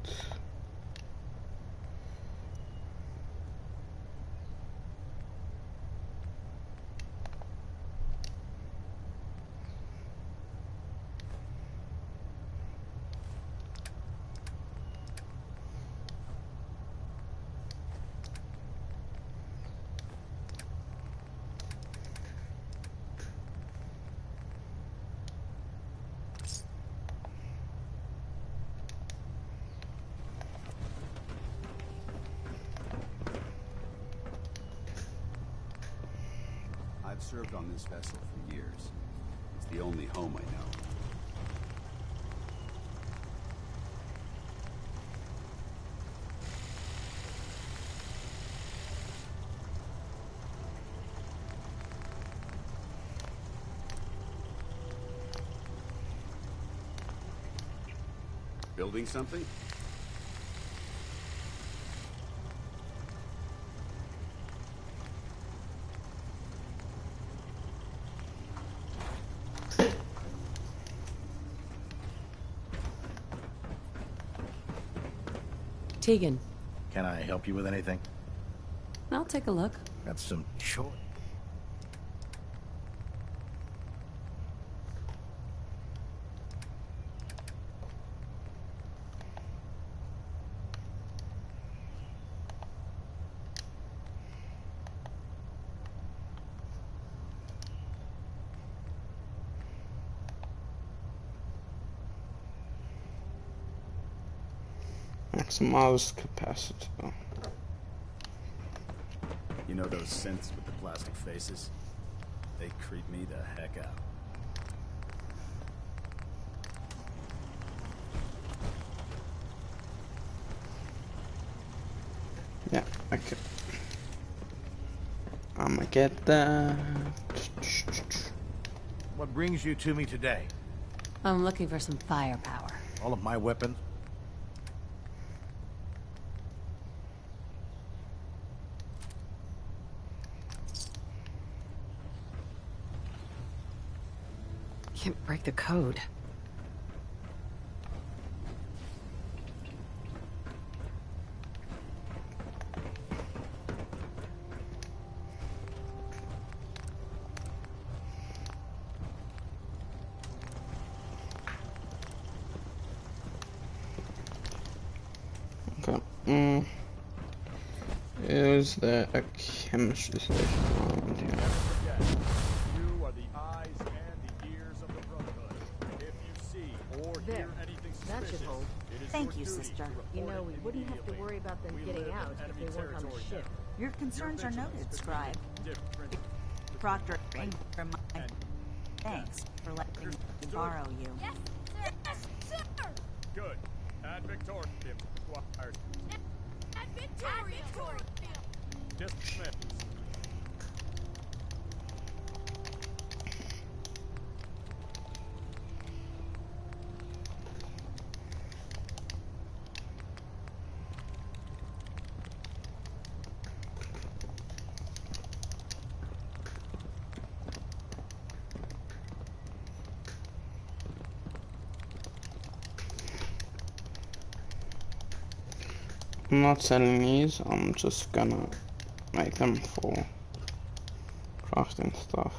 I've served on this vessel for years. It's the only home I know. Building something? Tegan. Can I help you with anything? I'll take a look. Got some choice. Maximize capacitor. You know those synths with the plastic faces? They creep me the heck out. Yeah, okay. I'ma get that. What brings you to me today? I'm looking for some firepower. All of my weapons? Can't break the code. Okay. Is there a chemistry station around here? You are the eyes and the ears of the Brotherhood. If you see or hear anything suspicious, it is Thank your you, duty sister. to You report know, it we wouldn't have to immediately. worry about them We getting live out in if enemy they weren't on the territory ship. now. Your concerns are vigilance noted, could be Scribe. different. Proctor Ingram, thanks for letting me borrow you. Yes, sir. Good. Add Victorium. Required. At Victorium. Dismissed. I'm not selling these, I'm just gonna make them for crafting stuff.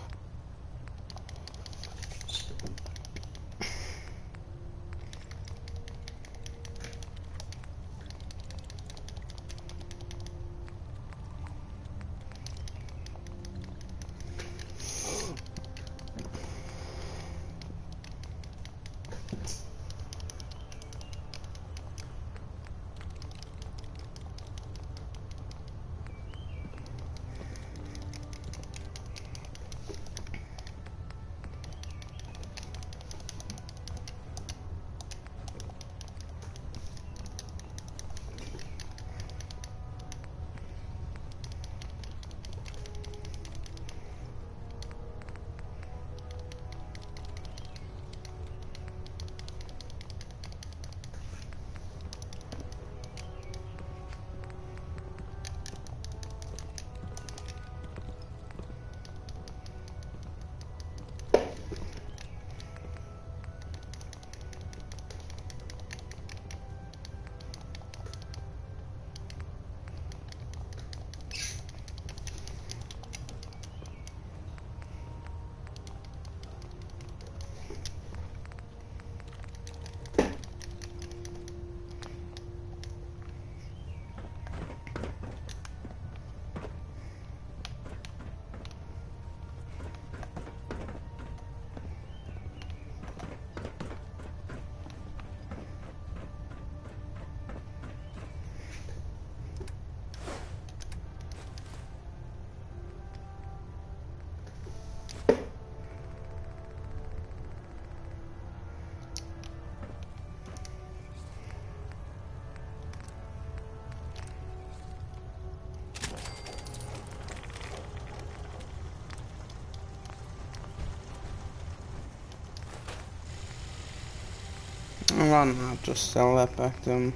Why not just sell that back to him?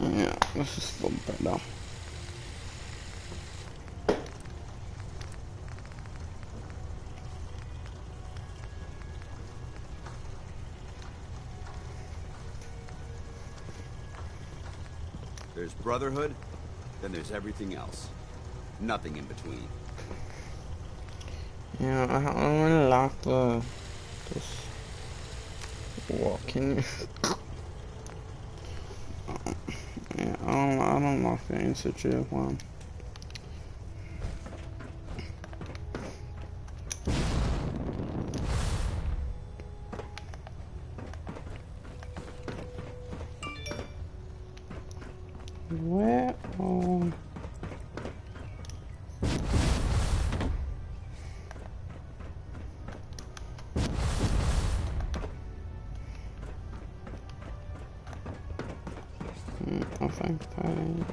Yeah, this is a little better. There's Brotherhood, then there's everything else. Nothing in between. Yeah, I don't really like this walking. Yeah, I don't like the Institute one. Where? Oh. I think they...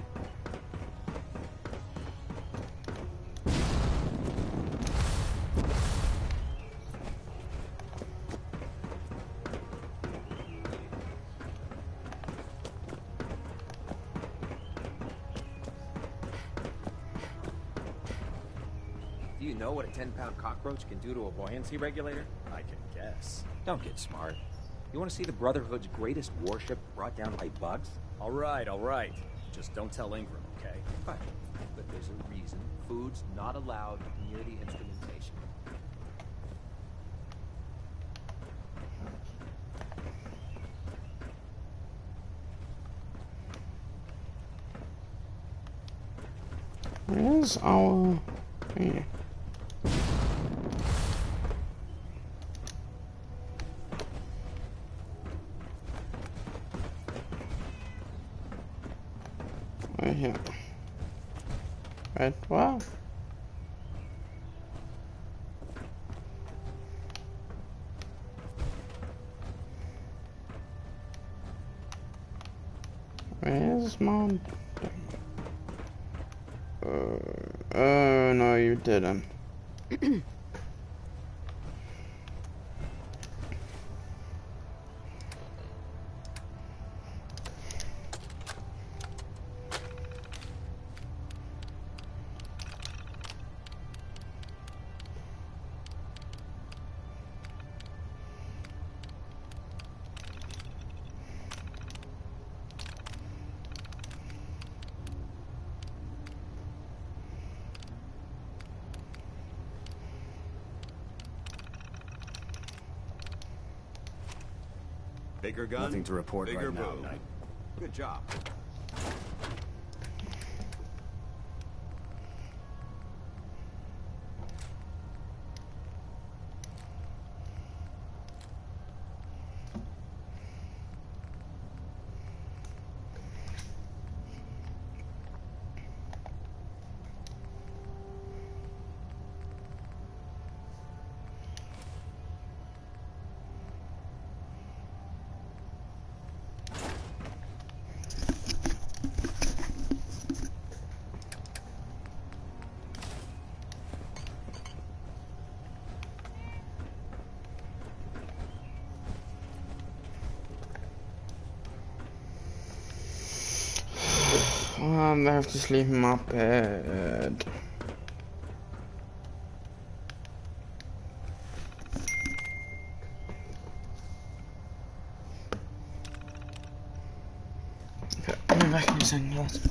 Do you know what a 10-pound cockroach can do to a buoyancy regulator? I can guess. Don't get smart. You want to see the Brotherhood's greatest warship brought down by bugs? All right. Just don't tell Ingram, okay? But there's a reason food's not allowed near the instrumentation. Where's our... Yeah. Right here. Right, wow. Where's mom? Oh no, you didn't. Bigger gun? Nothing to report Bigger right now, boom. Knight. Good job. I have to sleep in my bed. Okay, I'm back in the sunglasses.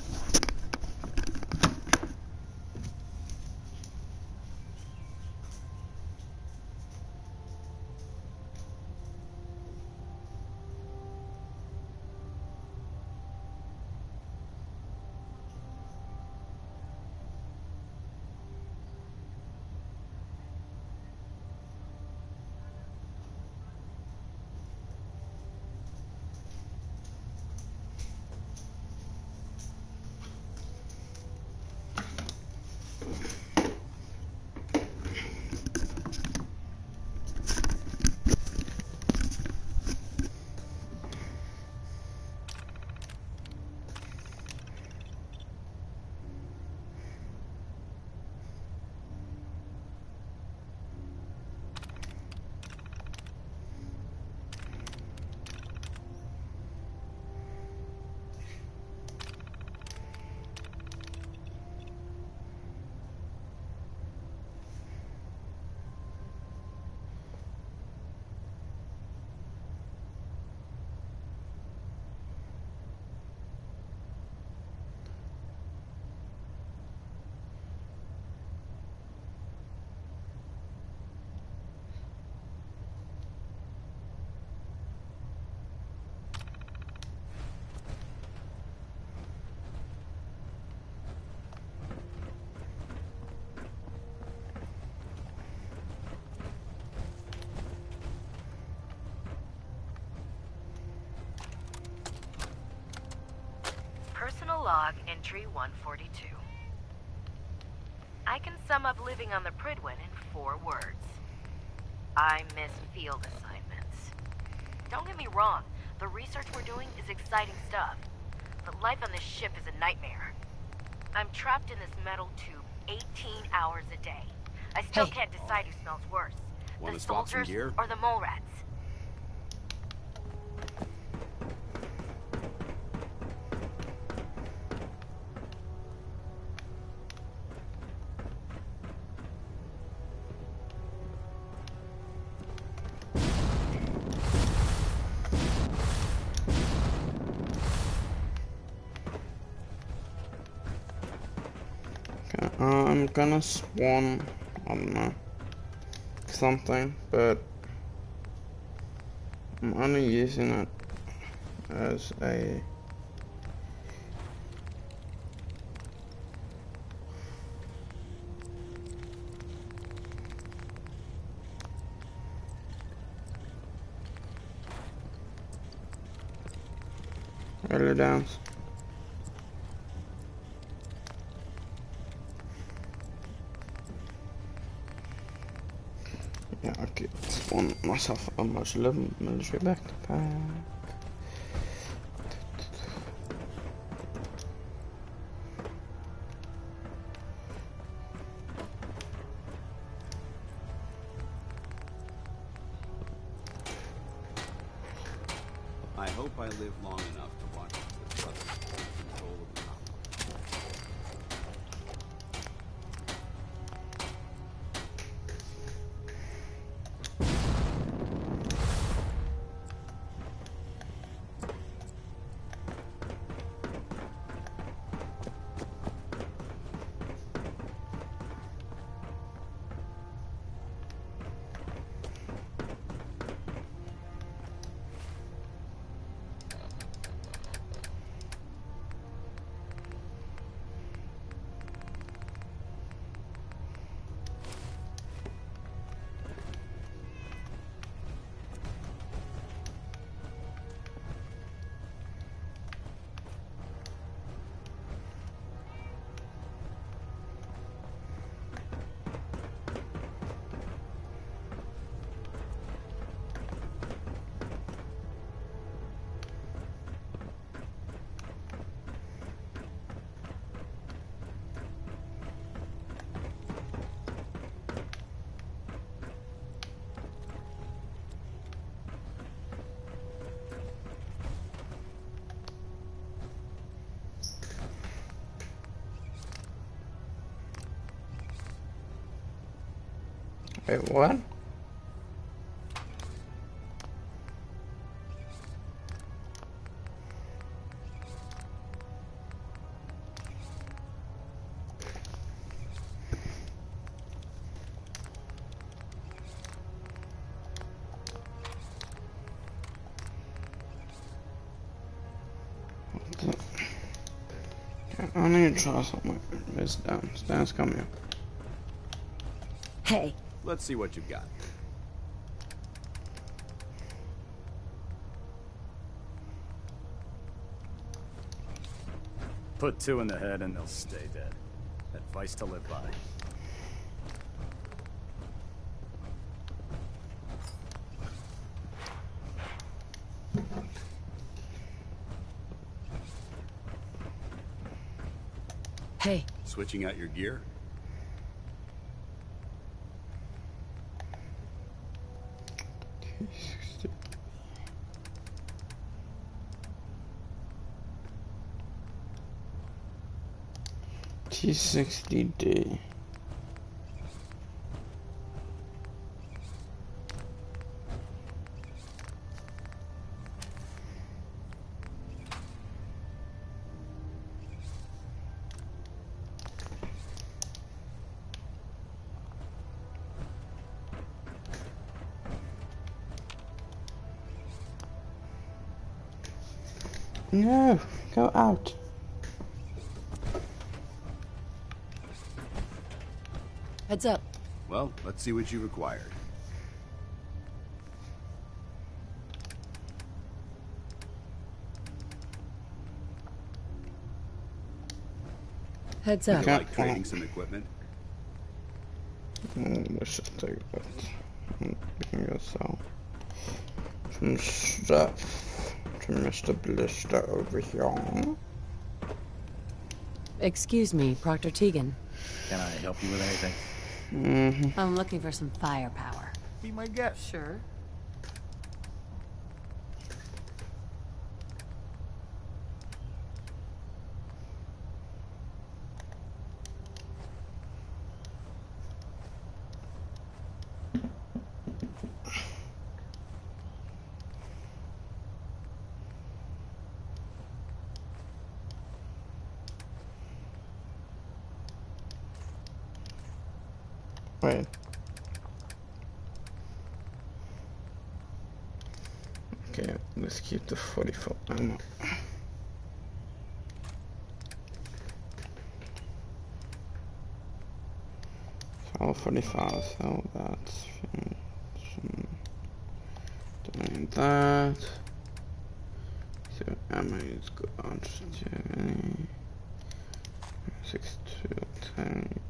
Log entry 142. I can sum up living on the Prydwen in 4 words. I miss field assignments. Don't get me wrong, the research we're doing is exciting stuff, but life on this ship is a nightmare. I'm trapped in this metal tube 18 hours a day. I still can't decide who smells worse. Want The to swap some soldiers gear? or the mole rats. Okay, I'm gonna spawn, I don't know, something, but I'm only using it as a early downs. Yeah, I could spawn myself a much military backpack. I hope I live long enough to watch this brother take control of the Commonwealth. Wait, what? I need to try something. It's down. Stan's coming. Hey. Let's see what you've got. Put 2 in the head and they'll stay dead. Advice to live by. Hey. Switching out your gear? T60D. No, go out. Heads up. Well, let's see what you required. Heads You up. like trading some equipment? Let's just take that. We can go sell some stuff to Mr. Blister over here. Excuse me, Proctor Tegan. Can I help you with anything? I'm looking for some firepower. Be my guest. Sure. Wait. Okay, let's keep the 44 ammo. All 45, so that's doing that. So ammo is good. 62 tank.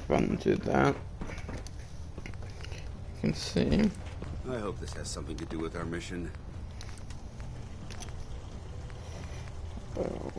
Run to that. You can see. I hope this has something to do with our mission. Oh.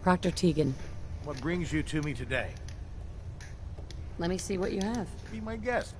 Proctor Tegan. What brings you to me today? Let me see what you have. Be my guest.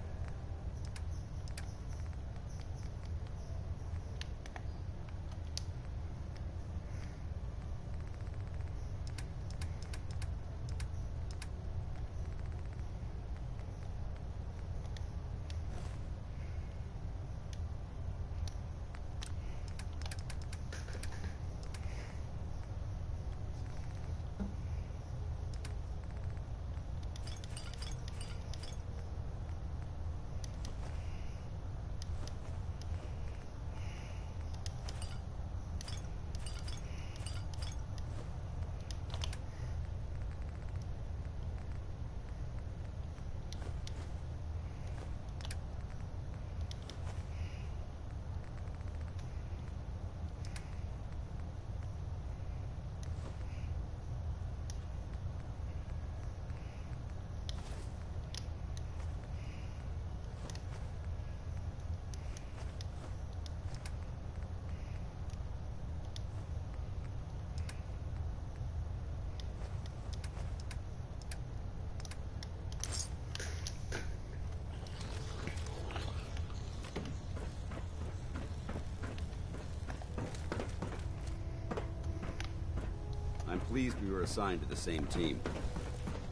pleased we were assigned to the same team.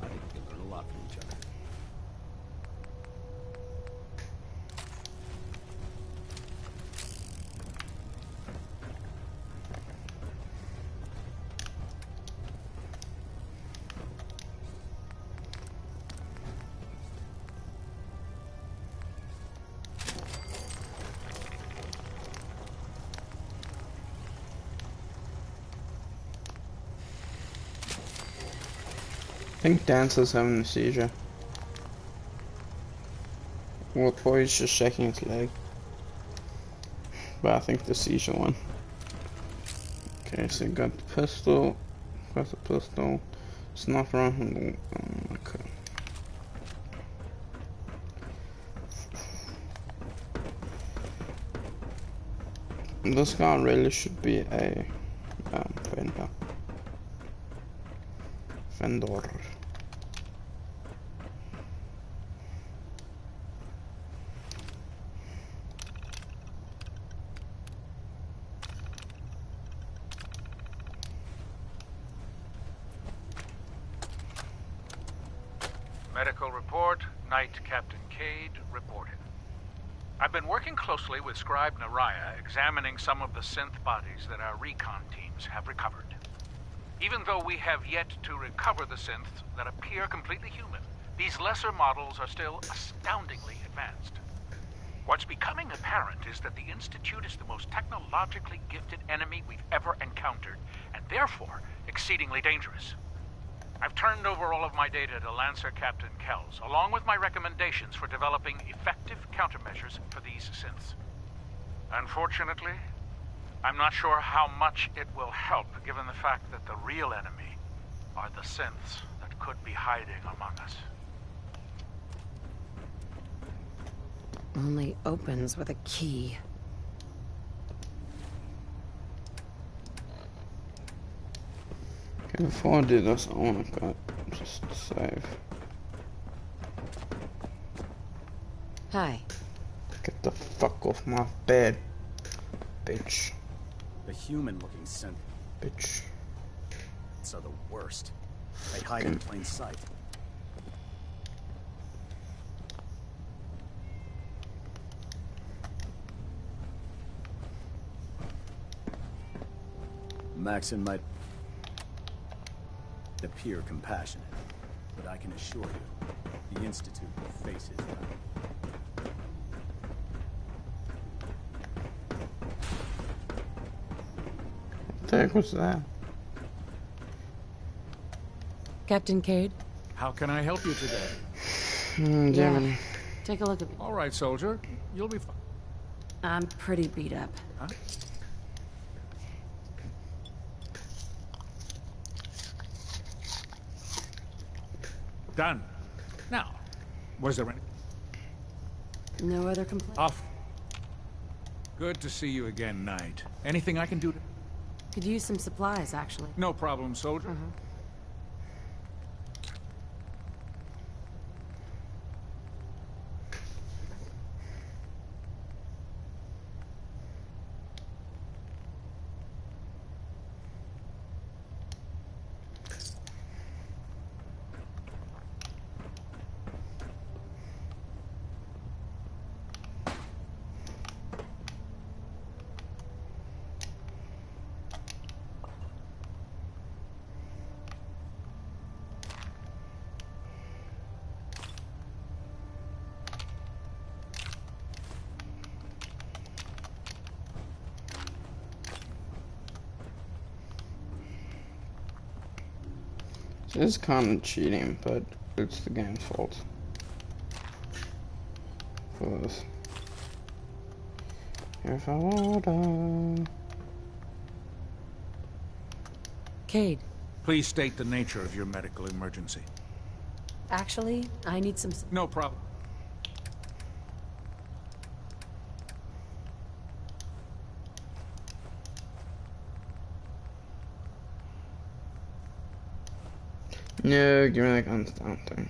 I think we can learn a lot from each other. I think Dancer's having a seizure. Well, Boy's just shaking his leg. But I think the seizure one. Okay, so you got the pistol. Got the pistol. Sniper rifle. Okay. This guy really should be a vendor. Vendor. Medical report, Knight Captain Cade reported. I've been working closely with Scribe Naraya, examining some of the synth bodies that our recon teams have recovered. Even though we have yet to recover the synths that appear completely human, these lesser models are still astoundingly advanced. What's becoming apparent is that the Institute is the most technologically gifted enemy we've ever encountered, and therefore exceedingly dangerous. I've turned over all of my data to Lancer Captain Kells, along with my recommendations for developing effective countermeasures for these synths. Unfortunately, I'm not sure how much it will help, given the fact that the real enemy are the synths that could be hiding among us. Only opens with a key. Okay, before I do this, I want to go just save. Hi. Get the fuck off my bed, bitch. The human-looking synth. Bitch. So the worst. They hide in plain sight. Maxon might appear compassionate, but I can assure you, the Institute will face his wrath. What the heck was that? Captain Cade? How can I help you today? Yeah. Take a look at me. All right, soldier. You'll be fine. I'm pretty beat up. Huh? Done. Now, was there any... No other complaints? Off. Good to see you again, Knight. Anything I can do to... Could use some supplies, actually. No problem, soldier. It's kind of cheating, but it's the game's fault for this. If I wanna... Cade. Please state the nature of your medical emergency. Actually, I need some... No problem. No, give me that gun thing.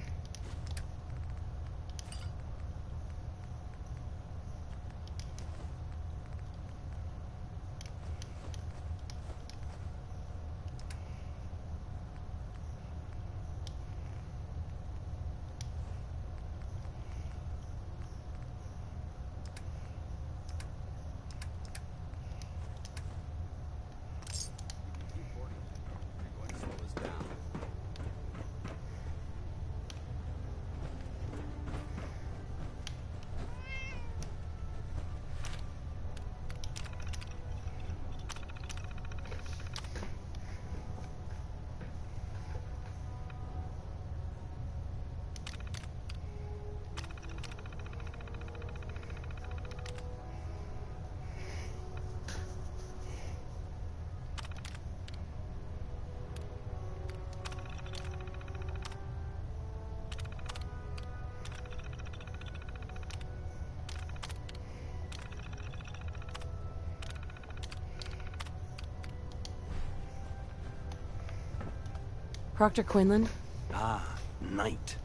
Proctor Quinlan? Ah, Knight.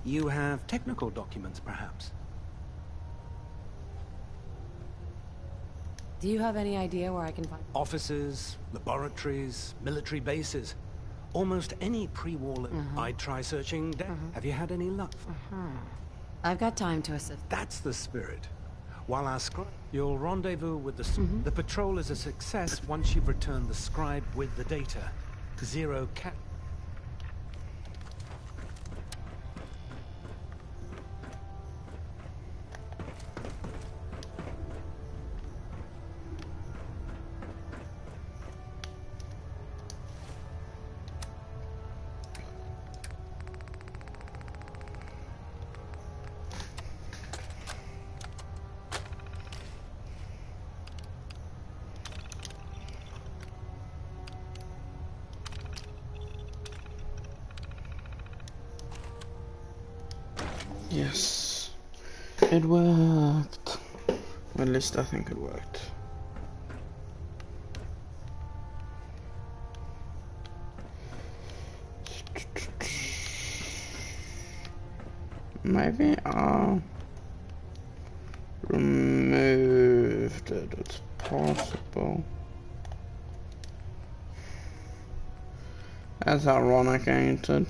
You have technical documents, perhaps? Do you have any idea where I can find... Offices, laboratories, military bases. Almost any pre-war... I'd try searching down. Have you had any luck? I've got time to assist. That's the spirit. While our scribe... You'll rendezvous with the... The patrol is a success once you've returned the scribe with the data. Zero cat... Yes, it worked. At least I think it worked. Maybe I'll remove it. It's possible. That's ironic, ain't it?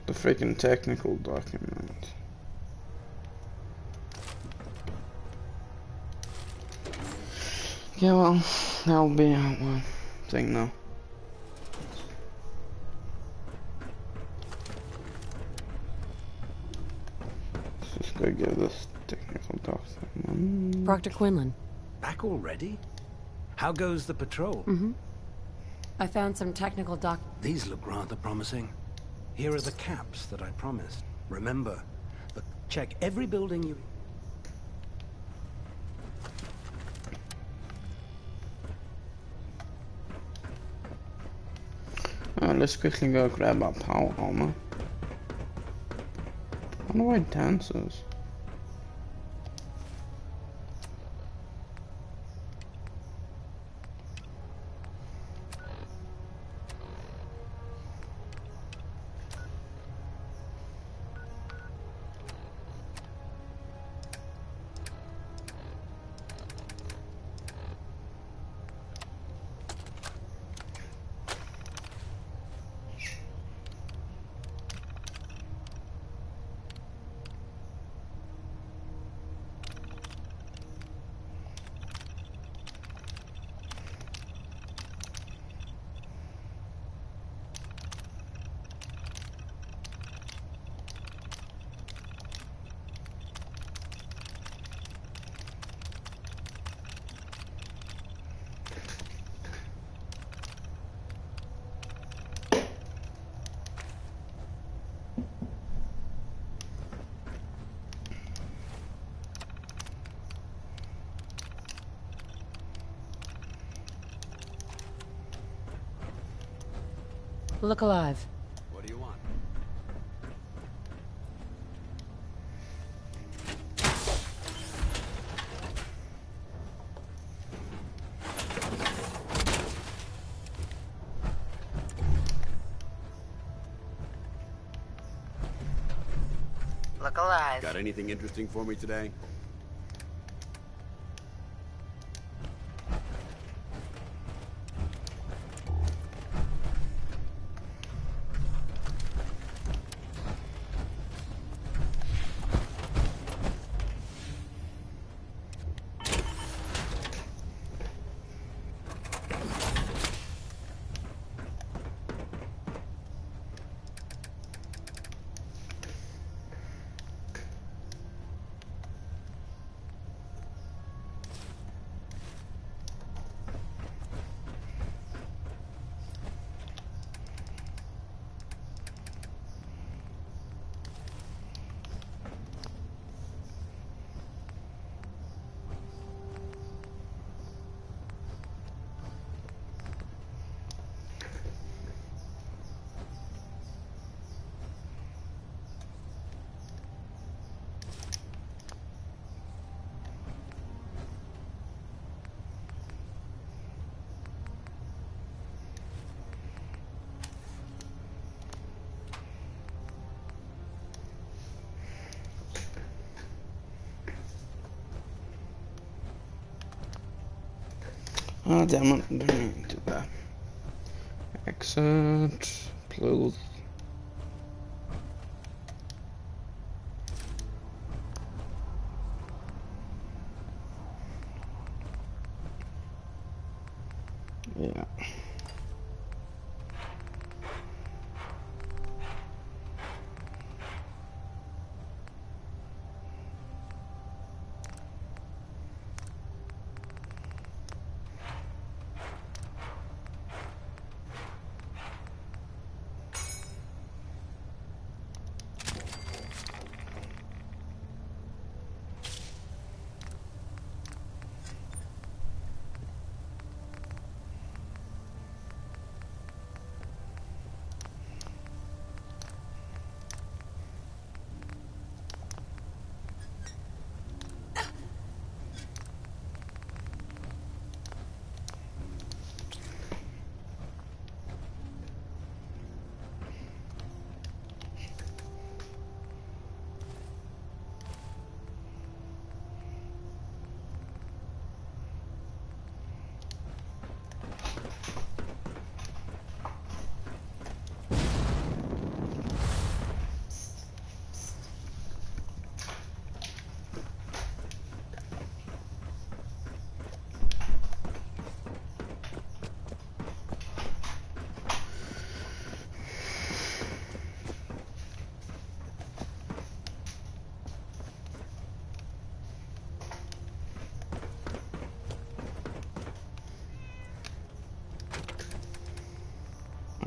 The freaking technical document. Yeah, well, that'll be one thing now. Let's just go give this technical document. Proctor Quinlan. Back already? How goes the patrol? I found some technical doc... These look rather promising. Here are the caps that I promised. Remember, check every building you... Let's quickly go grab our power armor. I wonder where dance is. Look alive. What do you want? Look alive. Got anything interesting for me today? Ah, damn it, didn't mean to do that. Exit, close. Yeah.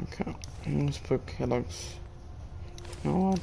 Okay, let's put Kellogg's. You know what?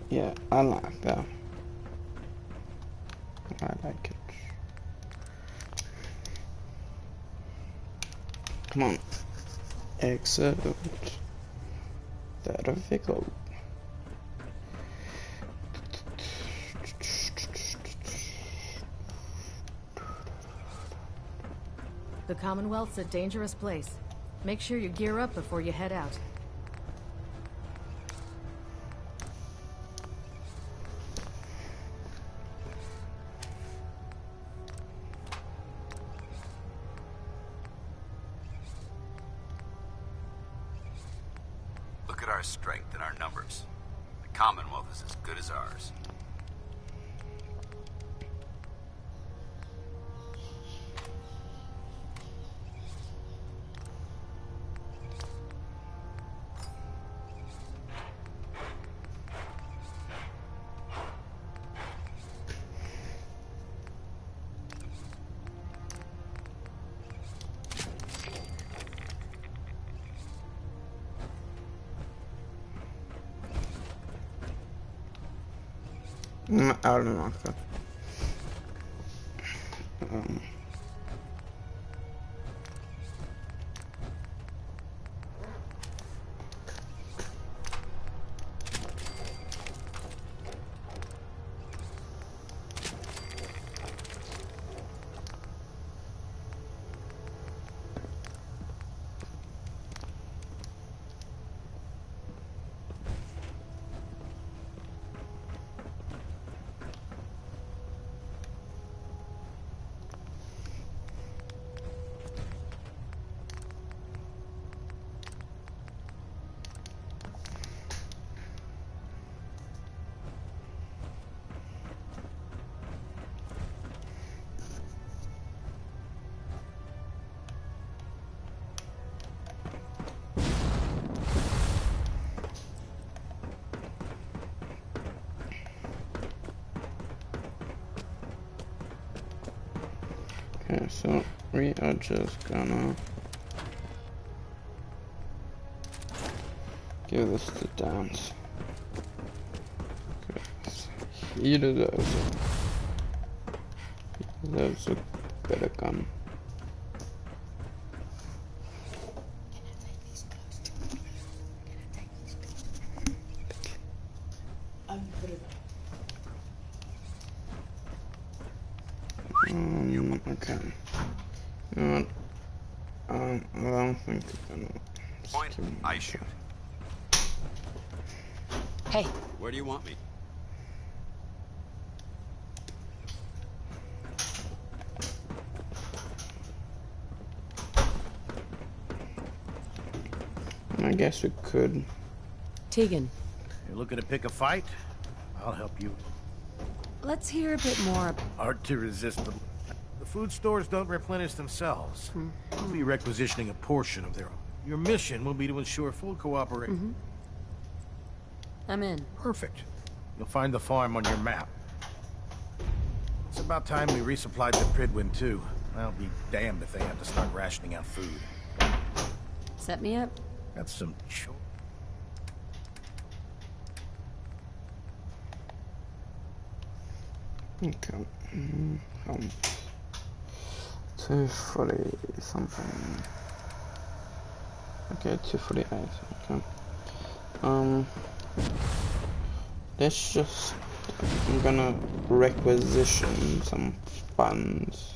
Yeah, I like that. I like it. Come on. Exit. There we go. The Commonwealth's a dangerous place. Make sure you gear up before you head out. Look at our strength and our numbers. The Commonwealth is as good as ours. I don't like that. So we are just gonna give this to Dance. He deserves it. He deserves a better gun. Okay. You know what? I don't think I'm gonna... Point, I shoot. Hey. Where do you want me? I guess we could. Tegan. You're looking to pick a fight? I'll help you. Let's hear a bit more. Hard to resist them. The food stores don't replenish themselves. We'll be requisitioning a portion of their own. Your mission will be to ensure full cooperation. I'm in. Perfect. You'll find the farm on your map. It's about time we resupplied the Prydwen too. I'll be damned if they have to start rationing out food. Set me up. That's some Okay. 240 something. Okay, 248. Okay. Let's just. I'm gonna requisition some funds.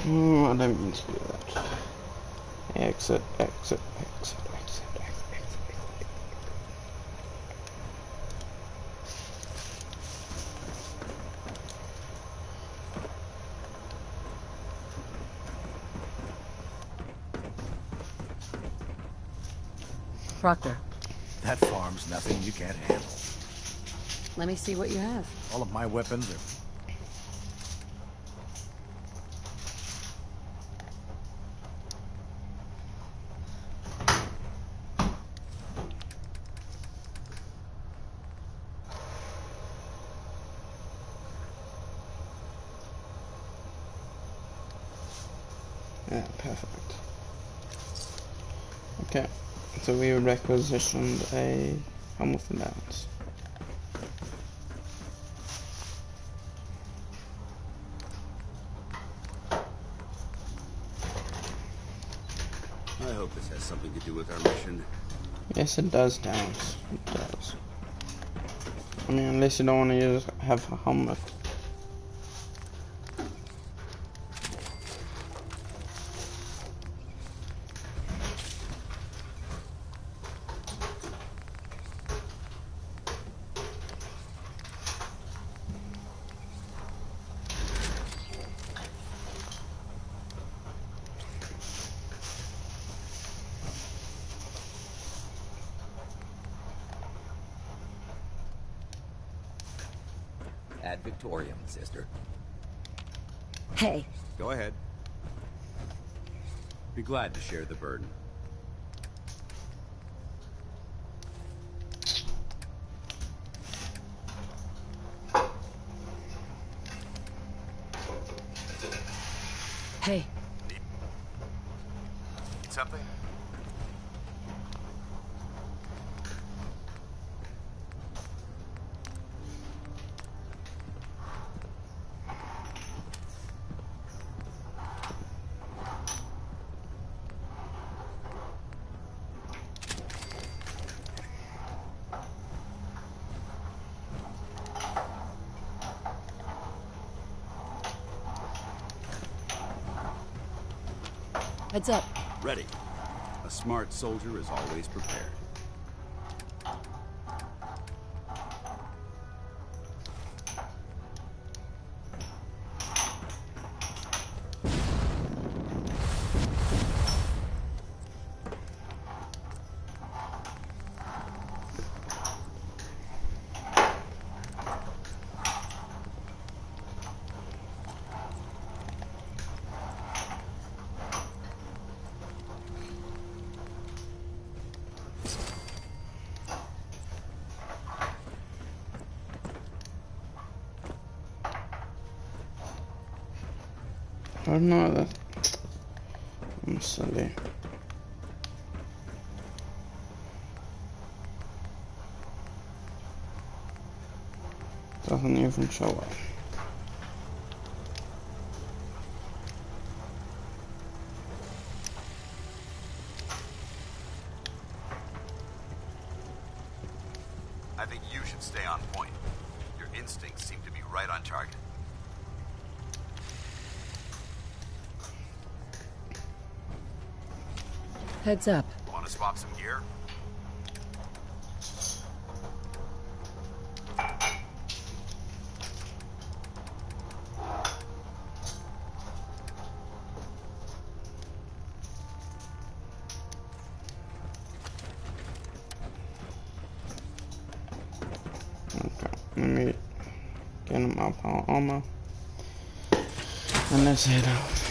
Oh, I don't mean to do that. Exit, exit, exit, exit, exit, exit. Proctor. That farm's nothing you can't handle. Let me see what you have. All of my weapons are... Yeah, perfect. Okay, so we requisitioned a Hamilton Downs. I hope this has something to do with our mission. Yes, it does, Downs. It does. I mean, unless you don't want to have a helmet. Ad Victoriam, sister. Hey. Go ahead. Be glad to share the burden. Hey. Need something? Heads up. Ready. A smart soldier is always prepared. I don't know that. I'm silly. Doesn't even show up. I think you should stay on point. Your instincts seem to be right on target. Heads up. Want to swap some gear? Okay, let me get him up our armor. And let's head out.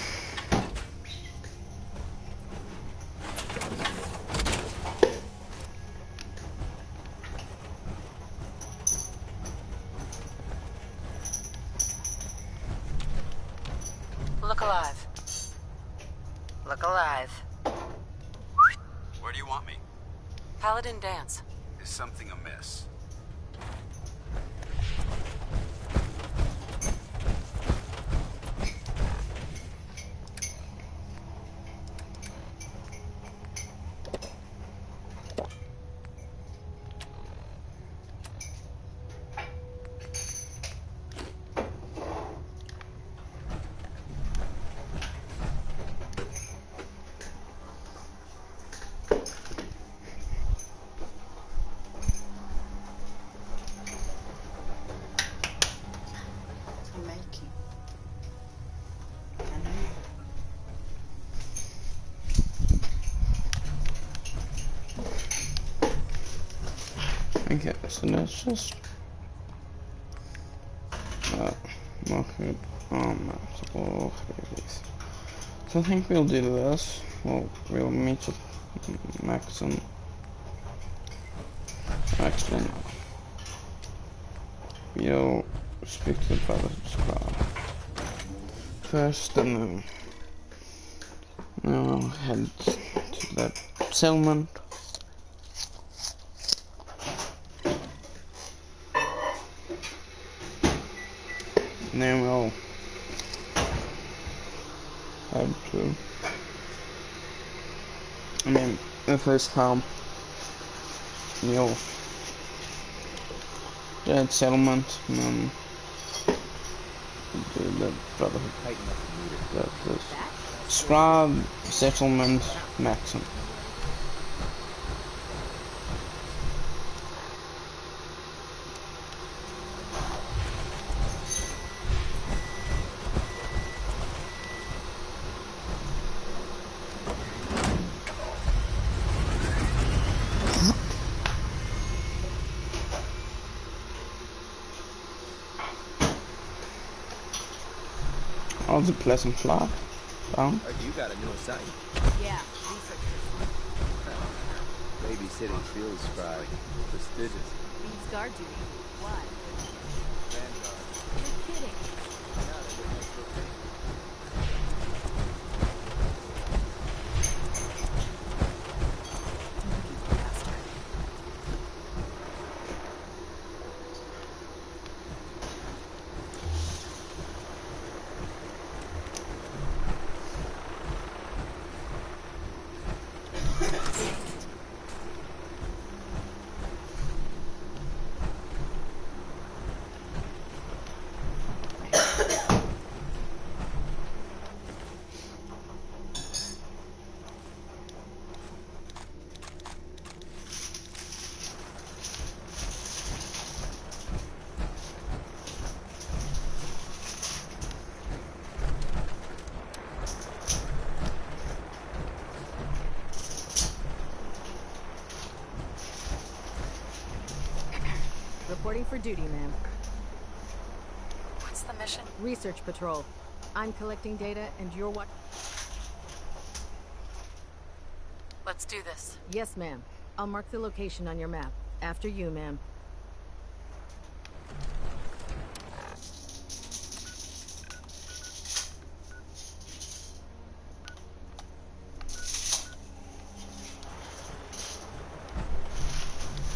Look alive. Look alive. Where do you want me? Paladin dance. Is something amiss? Okay, so let's just mark it on maps all three of these. So I think we'll do this. We'll meet up Maxon. Actually, no. We'll speak to the brother squad first, and then we'll head to that settlement. And then we'll head to, the first time you'll get settlement, and then do the Brotherhood. That is Scribe Settlement Maxon. Oh, it's a pleasant flat. Down. You got a new assignment. Yeah, Babysitting field scribe. Prestigious. Means guard duty. Why? You're kidding. Reporting for duty, ma'am. What's the mission? Research patrol. I'm collecting data and you're what? Let's do this. Yes, ma'am. I'll mark the location on your map. After you, ma'am.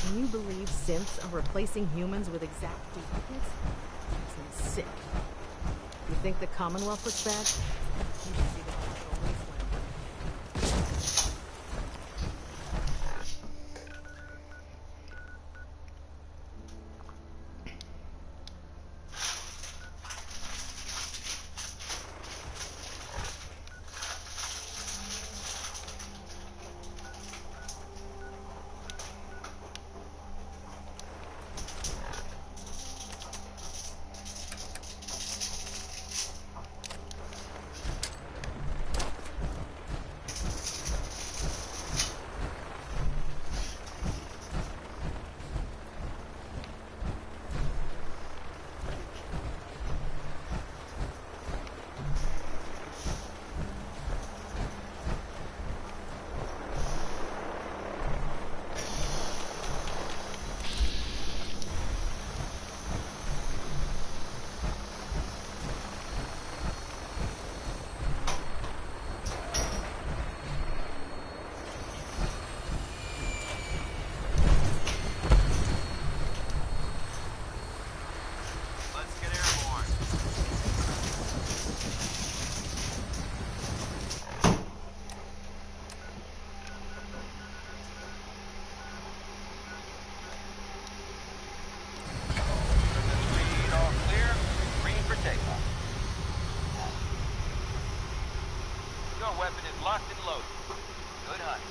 Can you believe synths are replacing humans with exact duplicates? Makes me sick. You think the Commonwealth looks bad? You should see the cultural wasteland. Weapon is locked and loaded. Good hunt.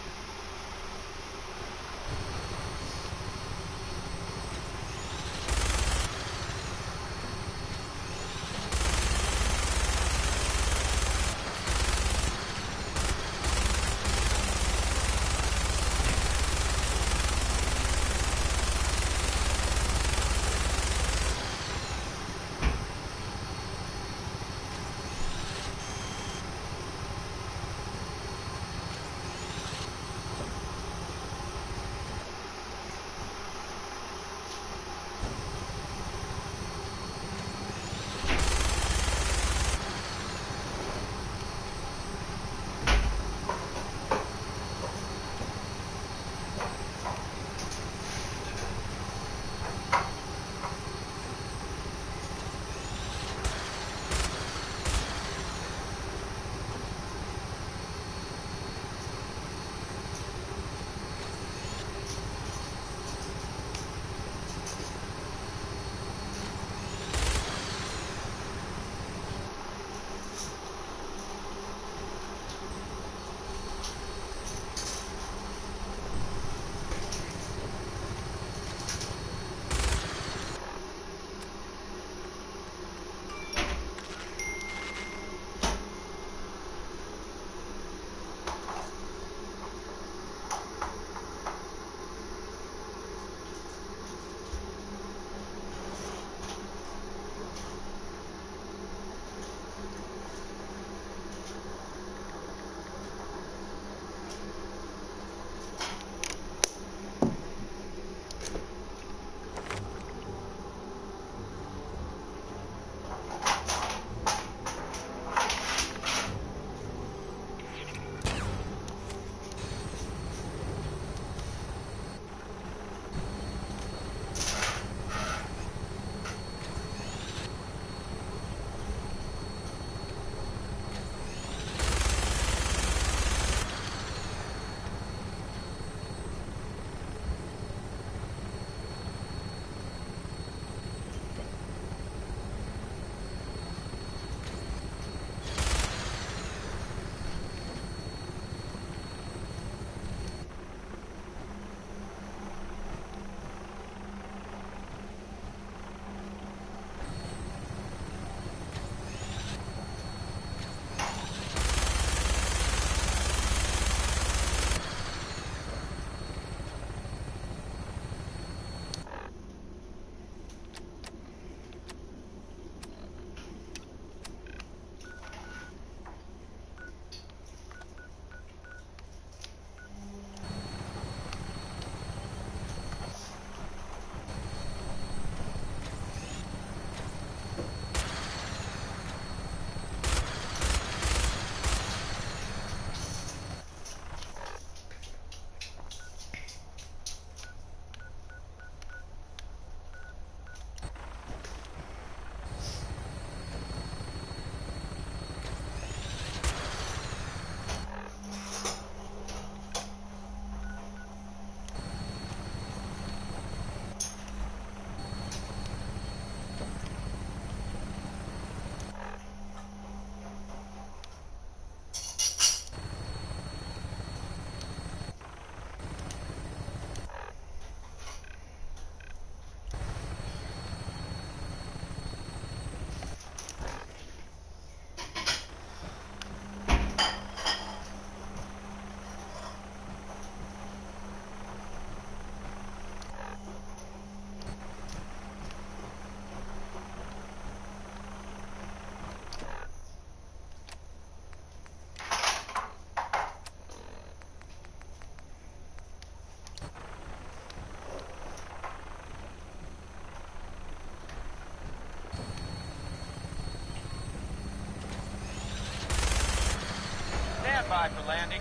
by for landing.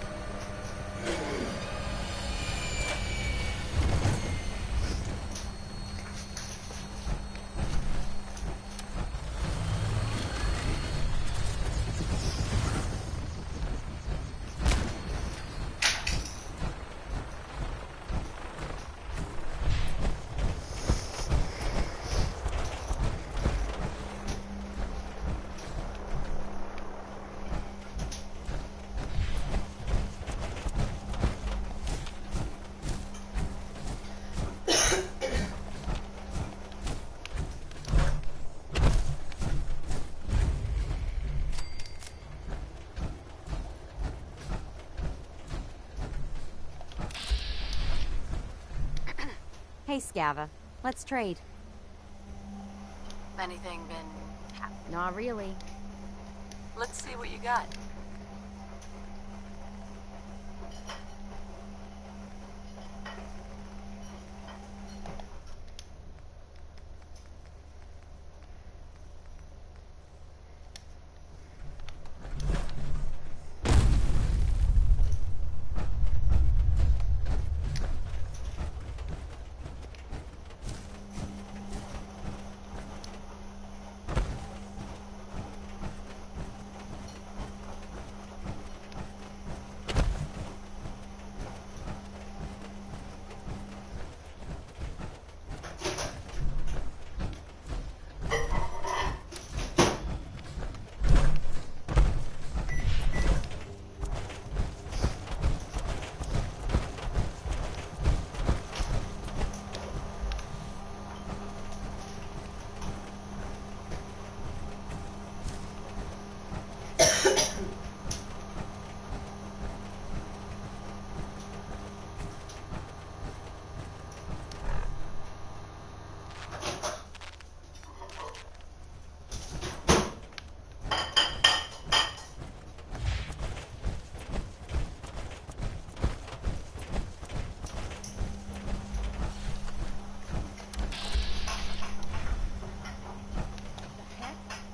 Hey, Scava. Let's trade. Anything been... Not really. Let's see what you got.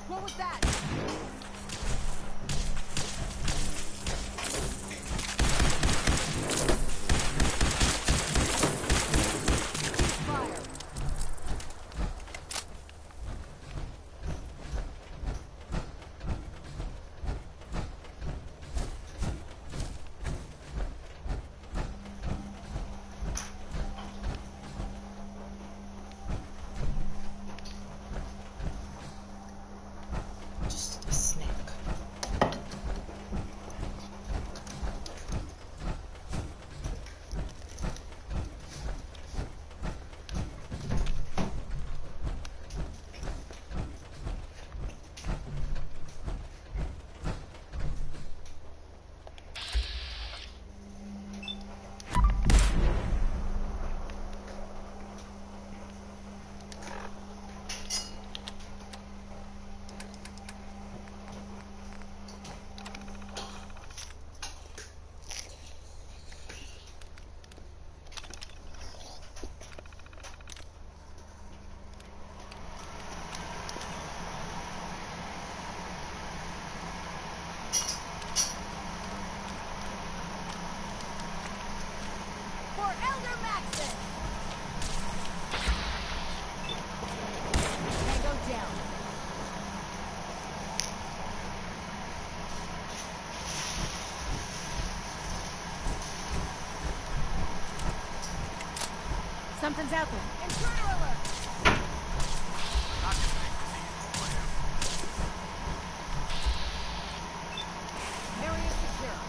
What was that? For Elder Maxon! Tango down. Something's out there. Intruder alert! Area secure.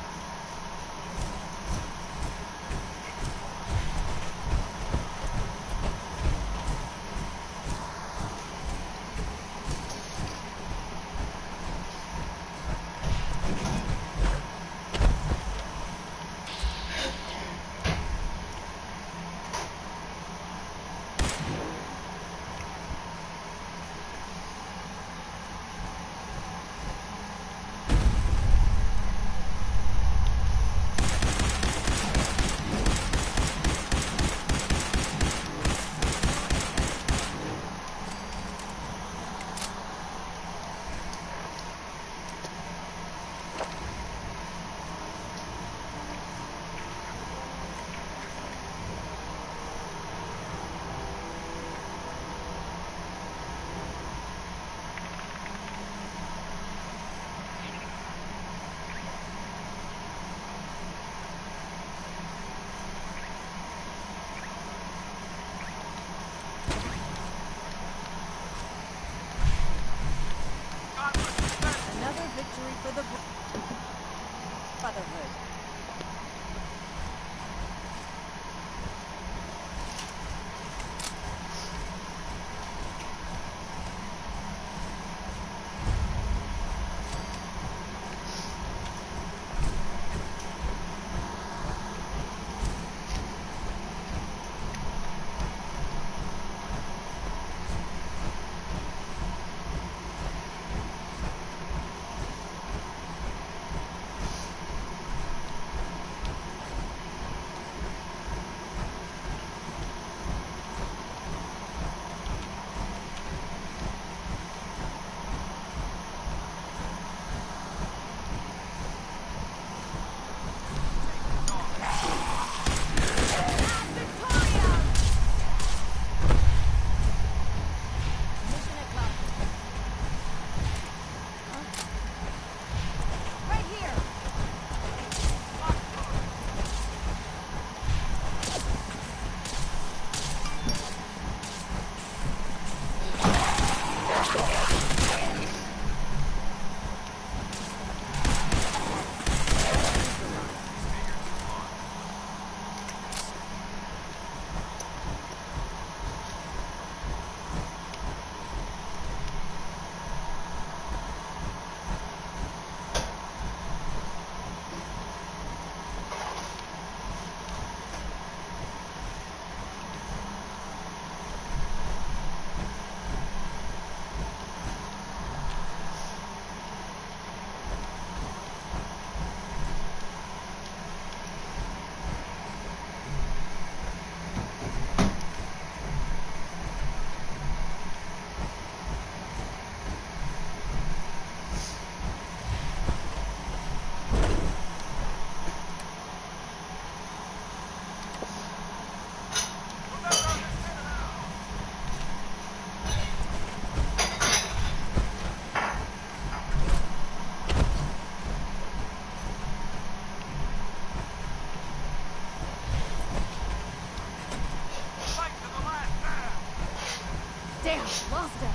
Damn, lost it.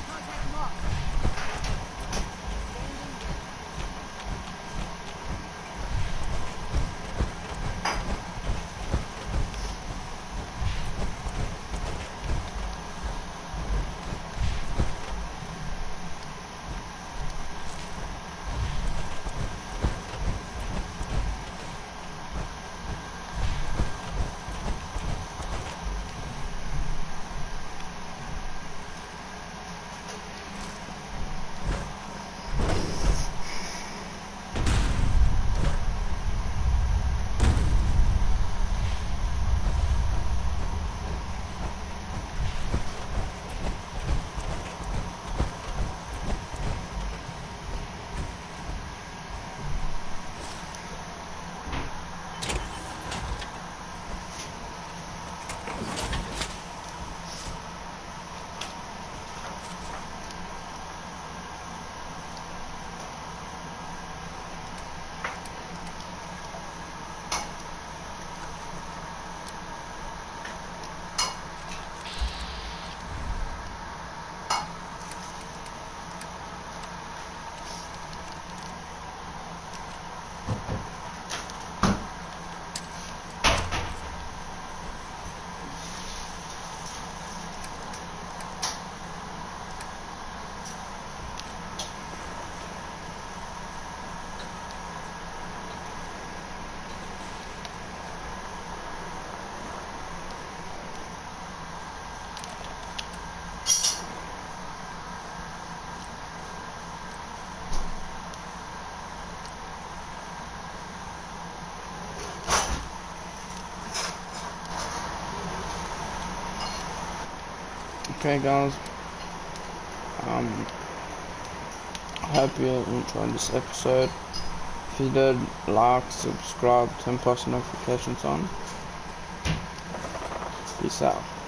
Contact lost. Okay guys, I hope you enjoyed this episode. If you did, like, subscribe, turn post notifications on. Peace out.